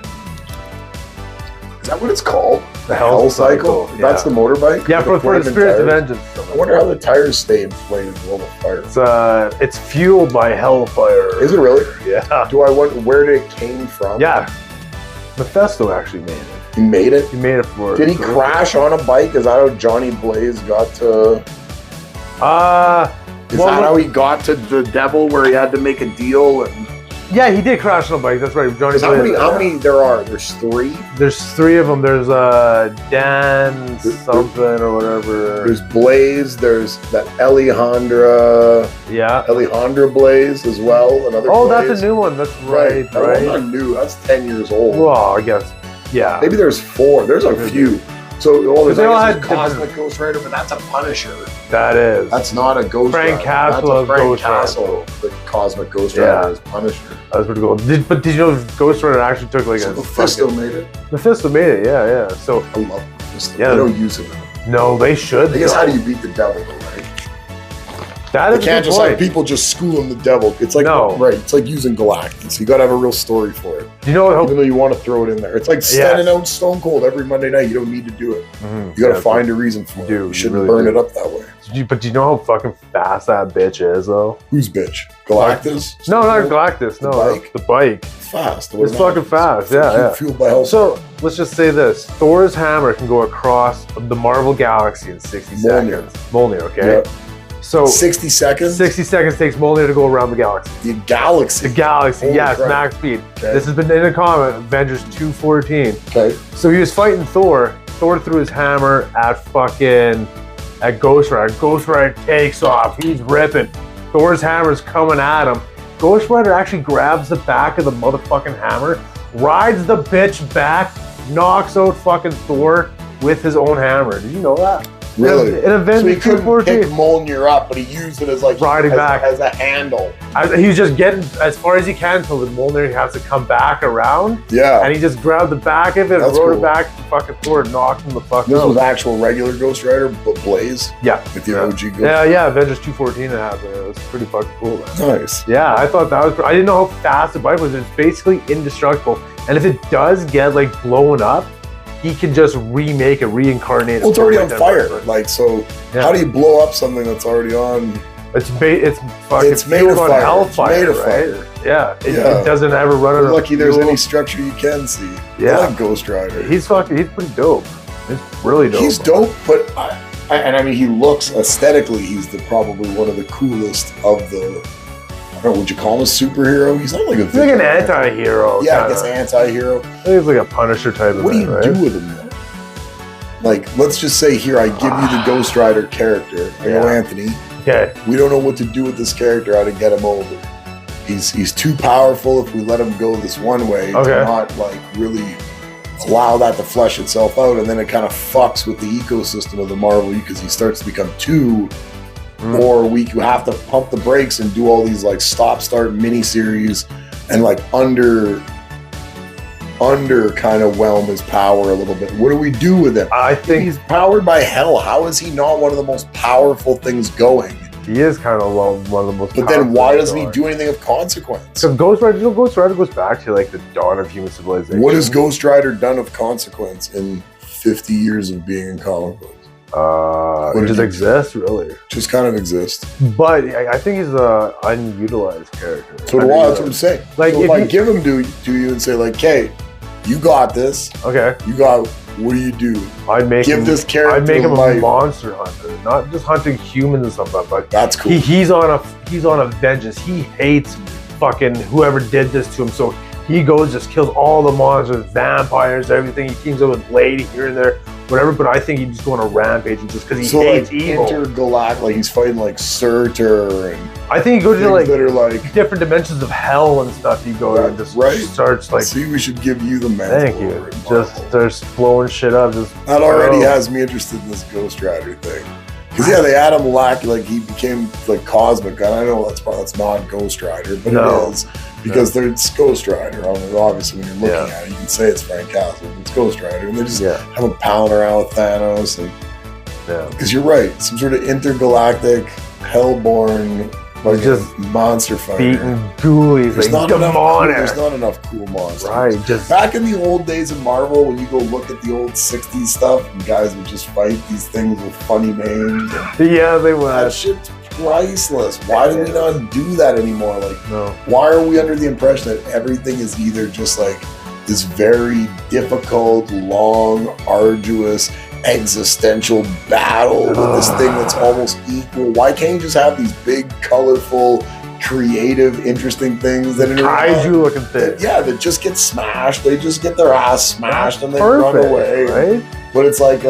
Speaker 2: Is that what it's called?
Speaker 1: The Hell Cycle?
Speaker 2: Yeah. That's the motorbike?
Speaker 1: Yeah, for the Spirits of Vengeance.
Speaker 2: wonder how the tires stay inflated while the fire.
Speaker 1: It's fueled by hellfire.
Speaker 2: Is it really?
Speaker 1: Yeah.
Speaker 2: Do I wonder where it came from?
Speaker 1: Yeah. Mephisto actually made it.
Speaker 2: He made it?
Speaker 1: He made it for it.
Speaker 2: Did he crash on a bike? Is that how Johnny Blaze got to... Is that how he got to the devil where he had to make a deal? And
Speaker 1: yeah, he did crash on a bike. That's right. Johnny Blaze.
Speaker 2: How many there are? There's 3?
Speaker 1: There's 3 of them. There's Dan something or whatever.
Speaker 2: There's Blaze. There's that Alejandra Blaze as well. Another
Speaker 1: Blaze.
Speaker 2: That's
Speaker 1: a new one. That's right.
Speaker 2: That's not new. That's 10 years old.
Speaker 1: Well, I guess. Yeah.
Speaker 2: Maybe there's 4. There's a few. So
Speaker 1: they all had
Speaker 2: Cosmic Ghost Rider, but that's a Punisher.
Speaker 1: That is.
Speaker 2: That's not a Ghost
Speaker 1: Rider. Frank Castle.
Speaker 2: That's a Frank Castle. The Cosmic Ghost Rider is Punisher.
Speaker 1: That's pretty cool. But did you know Ghost Rider actually took like
Speaker 2: Mephisto made it?
Speaker 1: Mephisto made it. Yeah. So
Speaker 2: I love Mephisto. They don't use him.
Speaker 1: No, they should.
Speaker 2: I guess how do you beat the devil though, right?
Speaker 1: That is.
Speaker 2: You can't just like people just schooling the devil. It's like right. It's like using Galactus. You got to have a real story for it.
Speaker 1: Do you know what?
Speaker 2: Even though you want to throw it in there, it's like standing out Stone Cold every Monday night. You don't need to do it. You got to find a reason for it. You shouldn't really burn it up that way.
Speaker 1: But do you know how fucking fast that bitch is, though?
Speaker 2: Whose bitch? Galactus?
Speaker 1: No, not Galactus. No, the bike.
Speaker 2: Fast.
Speaker 1: It's fucking fast. Yeah.
Speaker 2: Fueled by hell.
Speaker 1: So let's just say this: Thor's hammer can go across the Marvel galaxy in 60 seconds. Mjolnir, okay. Yep. So
Speaker 2: 60 seconds?
Speaker 1: 60 seconds takes Mjolnir to go around the galaxy.
Speaker 2: The galaxy?
Speaker 1: The galaxy, yes, max speed. Okay. This has been in a comic, Avengers 2:14.
Speaker 2: Okay.
Speaker 1: So he was fighting Thor. Thor threw his hammer at Ghost Rider. Ghost Rider takes off. He's ripping. Thor's hammer's coming at him. Ghost Rider actually grabs the back of the motherfucking hammer, rides the bitch back, knocks out fucking Thor with his own hammer. Did you know that?
Speaker 2: Really?
Speaker 1: In Avengers
Speaker 2: so he couldn't pick Mjolnir up, but he used it as like
Speaker 1: riding back
Speaker 2: as a handle.
Speaker 1: He was just getting as far as he can until the Mjolnir has to come back around.
Speaker 2: Yeah.
Speaker 1: And he just grabbed the back of it and rode it back to fucking Thor and knocked him the fuck out.
Speaker 2: This was actual regular Ghost Rider, but Blaze?
Speaker 1: Yeah.
Speaker 2: With the OG Ghost
Speaker 1: Yeah, Avengers 2:14 it happened. It was pretty fucking cool, man.
Speaker 2: Nice.
Speaker 1: Yeah, I thought that was... I didn't know how fast the bike was. It's basically indestructible. And if it does get like blown up, he can just remake it, reincarnate it.
Speaker 2: Well, it's already on fire. Like, so how do you blow up something that's already on?
Speaker 1: It's made of fire. Hellfire,
Speaker 2: it's made of
Speaker 1: right?
Speaker 2: fire.
Speaker 1: Yeah. It doesn't ever run out of
Speaker 2: lucky there's any structure you can see.
Speaker 1: Yeah.
Speaker 2: I like Ghost Rider.
Speaker 1: He's pretty dope. He's really dope.
Speaker 2: He's dope, but I mean, he looks aesthetically, he's probably one of the coolest of the... I don't know, would you call him a superhero? He's not like
Speaker 1: he's like an anti-hero.
Speaker 2: Yeah, I guess anti-hero.
Speaker 1: I think he's like a Punisher type of
Speaker 2: What do you do with him though? Like, let's just say here, I give you the Ghost Rider character. I go, Anthony.
Speaker 1: Okay.
Speaker 2: We don't know what to do with this character, how to get him over. He's too powerful if we let him go this one way to not like really allow that to flesh itself out, and then it kind of fucks with the ecosystem of the Marvel because he starts to become too... Or we have to pump the brakes and do all these like stop-start miniseries and like under kind of whelm his power a little bit. What do we do with him?
Speaker 1: I think
Speaker 2: he's powered by hell. How is he not one of the most powerful things going?
Speaker 1: He is kind of one of the most.
Speaker 2: But then why doesn't he do anything of consequence?
Speaker 1: Because Ghost Rider goes back to like the dawn of human civilization.
Speaker 2: What has Ghost Rider done of consequence in 50 years of being in comic books?
Speaker 1: It just exists, really.
Speaker 2: Just kind of exists.
Speaker 1: But I think he's an unutilized character.
Speaker 2: So do I. That's what I'm saying. Like, so if I give him to you and say, like, hey, you got this.
Speaker 1: Okay.
Speaker 2: You got. What do you do?
Speaker 1: I'd make
Speaker 2: this character.
Speaker 1: I'd make him a monster hunter, not just hunting humans and stuff like that. But
Speaker 2: that's cool.
Speaker 1: He's on a vengeance. He hates fucking whoever did this to him. So he goes, just kills all the monsters, vampires, everything. He teams up with Blade here and there. Whatever, but I think he'd just go on a rampage just because he hates evil.
Speaker 2: Intergalactic, like he's fighting like Surtur and
Speaker 1: I think he goes to like
Speaker 2: that are like
Speaker 1: different dimensions of hell and stuff. He goes and just starts like.
Speaker 2: See, we should give you the mantle.
Speaker 1: Thank you. Just starts blowing shit up.
Speaker 2: That already has me interested in this Ghost Rider thing. Because they had him like he became like cosmic. And I know that's not Ghost Rider, but it is. Because it's Ghost Rider. I mean, obviously, when you're looking at it, you can say it's Frank Castle, but it's Ghost Rider. And they just have him pounding around with Thanos. Because you're right. Some sort of intergalactic, hellborn Like
Speaker 1: just
Speaker 2: monster fighter.
Speaker 1: beating ghoulies,
Speaker 2: There's
Speaker 1: like
Speaker 2: not
Speaker 1: demonic.
Speaker 2: There's not enough cool monsters.
Speaker 1: Right, just
Speaker 2: Back in the old days of Marvel, when you go look at the old 60s stuff, and guys would just fight these things with funny names.
Speaker 1: yeah, they
Speaker 2: That
Speaker 1: would.
Speaker 2: shit's priceless. Why do we not do that anymore? Like,
Speaker 1: No.
Speaker 2: why are we under the impression that everything is either just like this very difficult, long, arduous, existential battle with this thing that's almost equal? Why can't you just have these big, colorful, creative, interesting things that
Speaker 1: Kaiju looking thing.
Speaker 2: that just get smashed. They just get their ass smashed and they
Speaker 1: Perfect,
Speaker 2: run away.
Speaker 1: right?
Speaker 2: But it's like,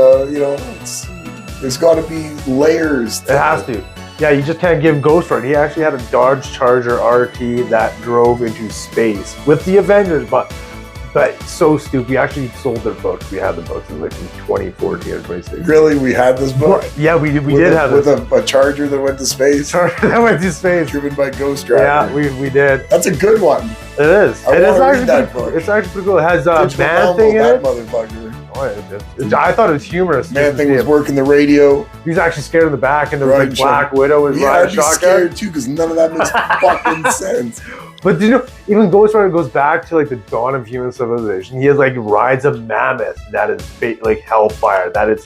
Speaker 2: there's got to be layers.
Speaker 1: It has to. Yeah, you just can't give Ghost Rider. He actually had a Dodge Charger RT that drove into space with the Avengers, but so stupid. We actually sold their books. We had the books in like in 2014 or 2016.
Speaker 2: Really, we had this book.
Speaker 1: Yeah, we did have
Speaker 2: with a Charger that went to space,
Speaker 1: Charger that went to space.
Speaker 2: driven by Ghost Rider.
Speaker 1: Yeah, we did.
Speaker 2: That's a good one.
Speaker 1: It is.
Speaker 2: I
Speaker 1: It is
Speaker 2: wanna read
Speaker 1: actually
Speaker 2: that
Speaker 1: pretty,
Speaker 2: book.
Speaker 1: it's actually pretty cool. It has a
Speaker 2: Mitch
Speaker 1: man
Speaker 2: McConnell,
Speaker 1: thing in
Speaker 2: that
Speaker 1: it.
Speaker 2: motherfucker.
Speaker 1: I thought it was humorous.
Speaker 2: Man
Speaker 1: just to
Speaker 2: thing
Speaker 1: see
Speaker 2: was
Speaker 1: him.
Speaker 2: working the radio.
Speaker 1: He was actually scared in the back, and there was
Speaker 2: Right,
Speaker 1: like Black
Speaker 2: sure.
Speaker 1: Widow was
Speaker 2: Yeah,
Speaker 1: riding
Speaker 2: I'd be
Speaker 1: shotgun.
Speaker 2: scared too because none of that makes fucking sense.
Speaker 1: But you know, even Ghost Rider goes back to like the dawn of human civilization. He has like rides a mammoth that is like hellfire. That is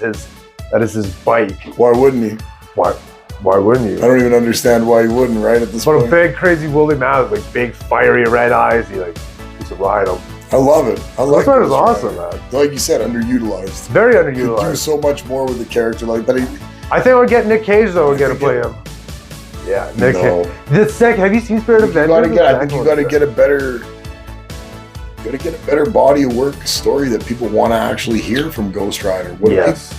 Speaker 1: his bike.
Speaker 2: Why wouldn't he?
Speaker 1: Why wouldn't you?
Speaker 2: I don't even understand why he wouldn't. Right at this
Speaker 1: But a
Speaker 2: point,
Speaker 1: big crazy woolly mammoth, like big fiery red eyes. He like used to ride them.
Speaker 2: I love it. I like
Speaker 1: Ghost Rider's
Speaker 2: Ghost
Speaker 1: awesome,
Speaker 2: Rider.
Speaker 1: man.
Speaker 2: Like you said, underutilized.
Speaker 1: Very
Speaker 2: Could do
Speaker 1: underutilized.
Speaker 2: so much more with the character. Like, but he,
Speaker 1: I think we'll get Nick Cage though. We're
Speaker 2: I
Speaker 1: gonna
Speaker 2: think
Speaker 1: play
Speaker 2: it-
Speaker 1: him. Yeah, Nick
Speaker 2: No.
Speaker 1: Cage. The second, have you seen Spirit of
Speaker 2: you gotta
Speaker 1: Vengeance?
Speaker 2: get. I think you gotta get a better. You gotta get a better body of work story that people want to actually hear from Ghost Rider. What
Speaker 1: Yes.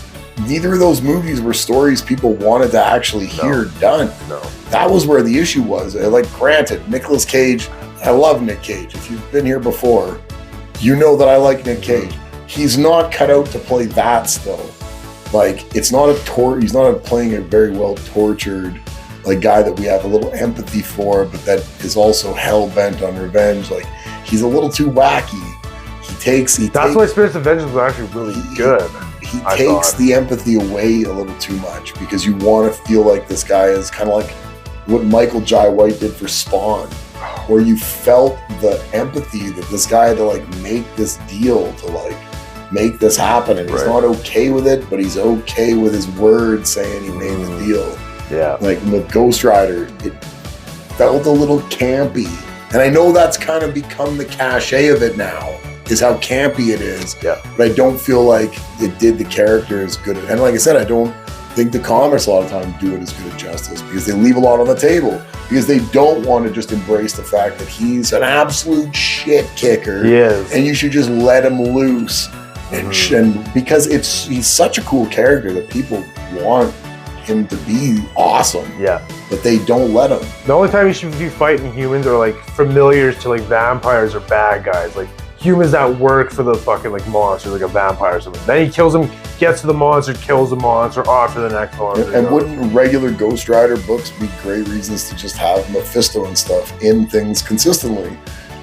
Speaker 2: neither of those movies were stories people wanted to actually hear done.
Speaker 1: No.
Speaker 2: That was where the issue was. Like, granted, Nicolas Cage, I love Nick Cage. If you've been here before, you know that I like Nick Cage. He's not cut out to play that still. Like, it's not he's not playing a very well tortured like guy that we have a little empathy for, but that is also hell bent on revenge. Like, he's a little too wacky.
Speaker 1: That's why Spirits of Vengeance was actually really good.
Speaker 2: He
Speaker 1: I
Speaker 2: takes
Speaker 1: thought.
Speaker 2: the empathy away a little too much because you want to feel like this guy is kind of like what Michael Jai White did for Spawn, where you felt the empathy that this guy had to like make this deal to like make this happen, and he's
Speaker 1: Right.
Speaker 2: not okay with it, but he's okay with his word saying he made the deal.
Speaker 1: Yeah.
Speaker 2: Like with Ghost Rider, it felt a little campy, and I know that's kind of become the cachet of it now, is how campy it is.
Speaker 1: Yeah.
Speaker 2: But I don't feel like it did the character as good. And like I said, I don't think the comics a lot of times do it as good a justice because they leave a lot on the table because they don't want to just embrace the fact that he's an absolute shit kicker.
Speaker 1: He is.
Speaker 2: And you should just let him loose. And because he's such a cool character that people want him to be awesome,
Speaker 1: Yeah.
Speaker 2: but they don't let him.
Speaker 1: The only time you should be fighting humans are like familiars to like vampires or bad guys. Like humans that work for the fucking like monsters, like a vampire or something. Then he kills him, gets to the monster, kills the monster, off to the next monster.
Speaker 2: And wouldn't regular Ghost Rider books be great reasons to just have Mephisto and stuff in things consistently?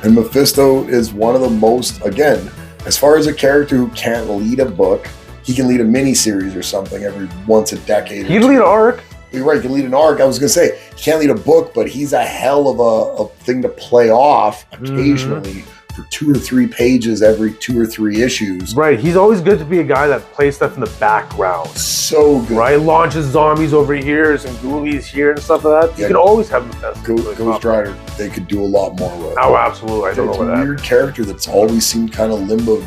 Speaker 2: And Mephisto is one of the most, again, as far as a character who can't lead a book, he can lead a mini-series or something every once a decade.
Speaker 1: He'd lead an arc.
Speaker 2: You're right, he can lead an arc. I was going to say, he can't lead a book, but he's a hell of a thing to play off occasionally for 2 or 3 pages every 2 or 3 issues.
Speaker 1: Right. He's always good to be a guy that plays stuff in the background.
Speaker 2: So good.
Speaker 1: Right? Launches zombies over here, some ghoulies here and stuff like that. You
Speaker 2: Yeah.
Speaker 1: can always have Mephisto.
Speaker 2: Ghost Rider, they could do a lot more with.
Speaker 1: Oh, absolutely. I don't
Speaker 2: It's
Speaker 1: know
Speaker 2: a
Speaker 1: about that.
Speaker 2: weird character that's always seemed kind of limbo.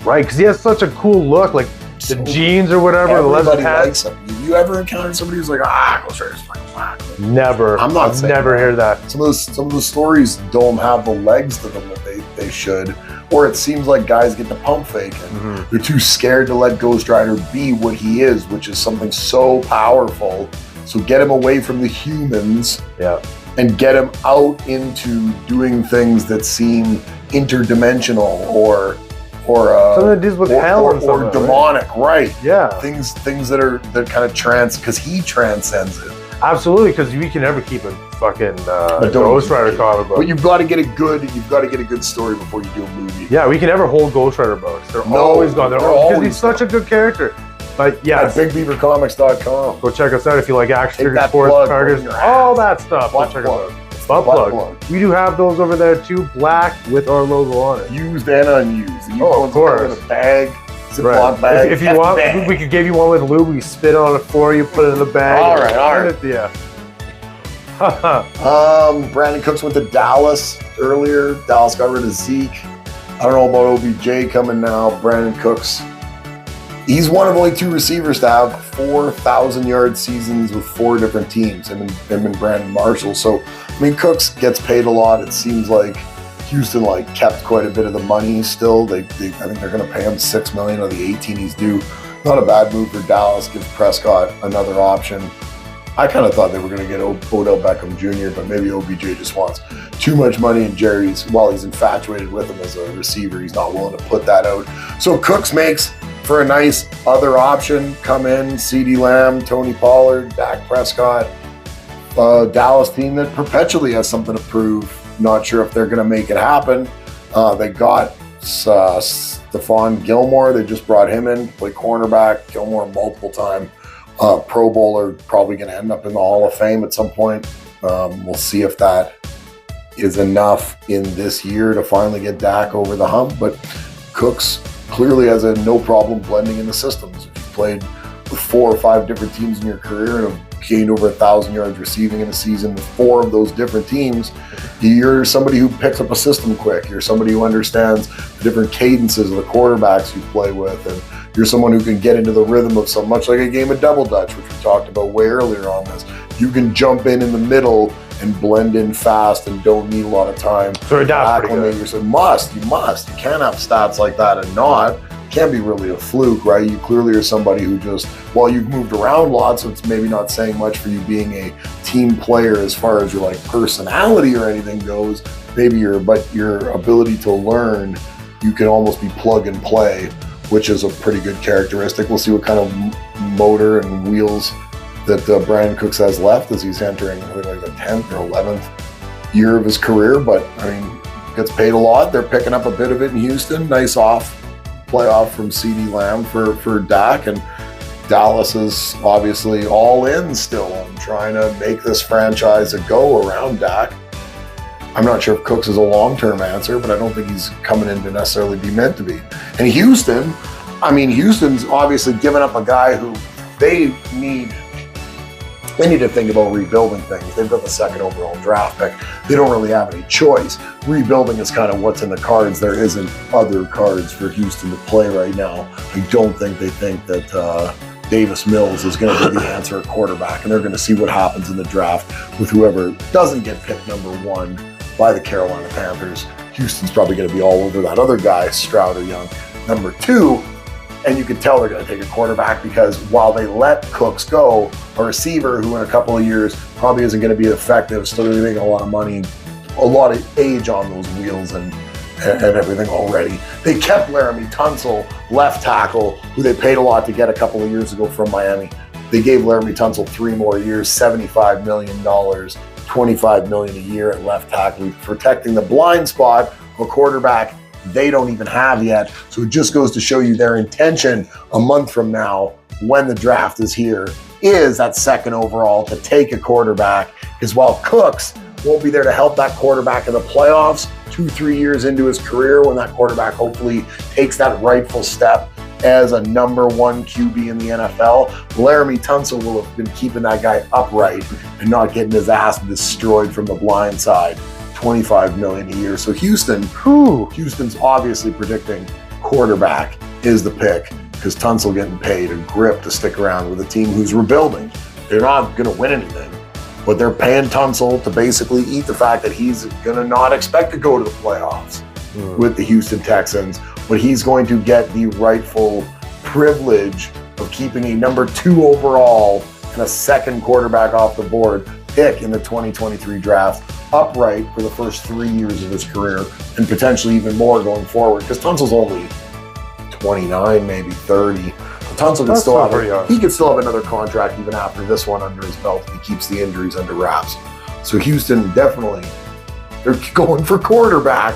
Speaker 1: Right, because he has such a cool look, like the
Speaker 2: So
Speaker 1: jeans or whatever, the leather
Speaker 2: everybody
Speaker 1: pants.
Speaker 2: likes him. Have you ever encountered somebody who's like, Ghost Rider's fucking whack?
Speaker 1: Never.
Speaker 2: I'm not
Speaker 1: I've
Speaker 2: saying
Speaker 1: never
Speaker 2: that.
Speaker 1: heard that.
Speaker 2: Some of the stories don't have the legs to them that they should, or it seems like guys get the pump fake and they're too scared to let Ghost Rider be what he is, which is something so powerful. So get him away from the humans
Speaker 1: Yeah.
Speaker 2: and get him out into doing things that seem interdimensional or
Speaker 1: Something that deals with hell and stuff
Speaker 2: or
Speaker 1: like that, right?
Speaker 2: demonic, right?
Speaker 1: Yeah,
Speaker 2: Things that kind of because he transcends it.
Speaker 1: absolutely. Because we can never keep a fucking
Speaker 2: don't
Speaker 1: Ghost
Speaker 2: keep
Speaker 1: Rider
Speaker 2: it.
Speaker 1: comic book.
Speaker 2: But you've got to get a good story before you do a movie.
Speaker 1: Yeah, we can never hold Ghost Rider books. They're
Speaker 2: No,
Speaker 1: always gone.
Speaker 2: they're
Speaker 1: Because
Speaker 2: always
Speaker 1: he's such a good character. But yeah,
Speaker 2: at BigBeaverComics.com.
Speaker 1: Go check us out if you like action
Speaker 2: Take
Speaker 1: figures,
Speaker 2: that
Speaker 1: sports,
Speaker 2: plug,
Speaker 1: targets,
Speaker 2: go in your
Speaker 1: all that stuff. Go
Speaker 2: Butt
Speaker 1: check
Speaker 2: plug.
Speaker 1: us out. Butt plug. We do have those over there too, black with our logo on it.
Speaker 2: Used and unused. The used
Speaker 1: Oh,
Speaker 2: ones
Speaker 1: of course.
Speaker 2: in a bag, Ziploc
Speaker 1: Right.
Speaker 2: bag.
Speaker 1: If you want,
Speaker 2: bag.
Speaker 1: we could give you one with lube. We spit on it for you, put it in the bag.
Speaker 2: All right.
Speaker 1: Yeah.
Speaker 2: Brandon Cooks went to Dallas earlier. Dallas got rid of Zeke. I don't know about OBJ coming now. Brandon Cooks. He's one of only 2 receivers to have 4,000-yard seasons with 4 different teams, him and Brandon Marshall. So, I mean, Cooks gets paid a lot. It seems like Houston kept quite a bit of the money still. I think they're going to pay him $6 million of the 18 he's due. Not a bad move for Dallas. Gives Prescott another option. I kind of thought they were going to get Odell Beckham Jr., but maybe OBJ just wants too much money, and Jerry's, while he's infatuated with him as a receiver, he's not willing to put that out. So Cooks makes for a nice other option. Come in, CeeDee Lamb, Tony Pollard, Dak Prescott, Dallas team that perpetually has something to prove. Not sure if they're going to make it happen. They got Stephon Gilmore. They just brought him in to play cornerback. Gilmore, multiple-time Pro Bowler, probably going to end up in the Hall of Fame at some point. We'll see if that is enough in this year to finally get Dak over the hump. But Cooks clearly has no problem blending in the systems. If you've played with 4 or 5 different teams in your career and have gained over 1,000 yards receiving in a season with 4 of those different teams, you're somebody who picks up a system quick. You're somebody who understands the different cadences of the quarterbacks you play with, and you're someone who can get into the rhythm of so much like a game of double dutch, which we talked about way earlier on this. You can jump in the middle and blend in fast and don't need a lot of time.
Speaker 1: So that's pretty good.
Speaker 2: You must. You can't have stats like that and not. Can't be really a fluke, right? You clearly are somebody who just, while you've moved around lots, so it's maybe not saying much for you being a team player as far as your personality or anything goes. Maybe but your ability to learn, you can almost be plug and play, which is a pretty good characteristic. We'll see what kind of motor and wheels that Brandon Cooks has left as he's entering, I think, the 10th or 11th year of his career. But I mean, gets paid a lot. They're picking up a bit of it in Houston. Nice playoff from CeeDee Lamb for Dak, and Dallas is obviously all in still on trying to make this franchise a go around Dak. I'm not sure if Cooks is a long-term answer, but I don't think he's coming in to necessarily be meant to be. And Houston's obviously given up a guy who they need to think about rebuilding things. They've got the 2nd overall draft pick. They don't really have any choice. Rebuilding is kind of what's in the cards. There isn't other cards for Houston to play right now. I don't think they think that Davis Mills is going to be the answer at quarterback, and they're going to see what happens in the draft with whoever doesn't get picked number 1 by the Carolina Panthers. Houston's probably going to be all over that other guy, Stroud or Young, number 2. And you can tell they're going to take a quarterback because while they let Cooks go, a receiver who in a couple of years probably isn't going to be effective, still going to be making a lot of money, a lot of age on those wheels and everything already. They kept Laramie Tunsil, left tackle, who they paid a lot to get a couple of years ago from Miami. They gave Laramie Tunsil 3 more years, $75 million, $25 million a year at left tackle, protecting the blind spot of a quarterback they don't even have yet. So it just goes to show you their intention a month from now, when the draft is here, is that 2nd overall to take a quarterback. Because while Cooks won't be there to help that quarterback in the playoffs 2-3 years into his career, when that quarterback hopefully takes that rightful step as a number 1 QB in the NFL, Laramie Tunsil will have been keeping that guy upright and not getting his ass destroyed from the blind side. $25 million a year. So Houston's obviously predicting quarterback is the pick, because Tunsil getting paid a grip to stick around with a team who's rebuilding. They're not going to win anything, but they're paying Tunsil to basically eat the fact that he's going to not expect to go to the playoffs with the Houston Texans, but he's going to get the rightful privilege of keeping a number 2 overall and a 2nd quarterback off the board pick in the 2023 draft upright for the first 3 years of his career, and potentially even more going forward, because Tunsil's only 29, maybe 30. Tunsil can still have another contract even after this one under his belt if he keeps the injuries under wraps. So Houston definitely, they're going for quarterback,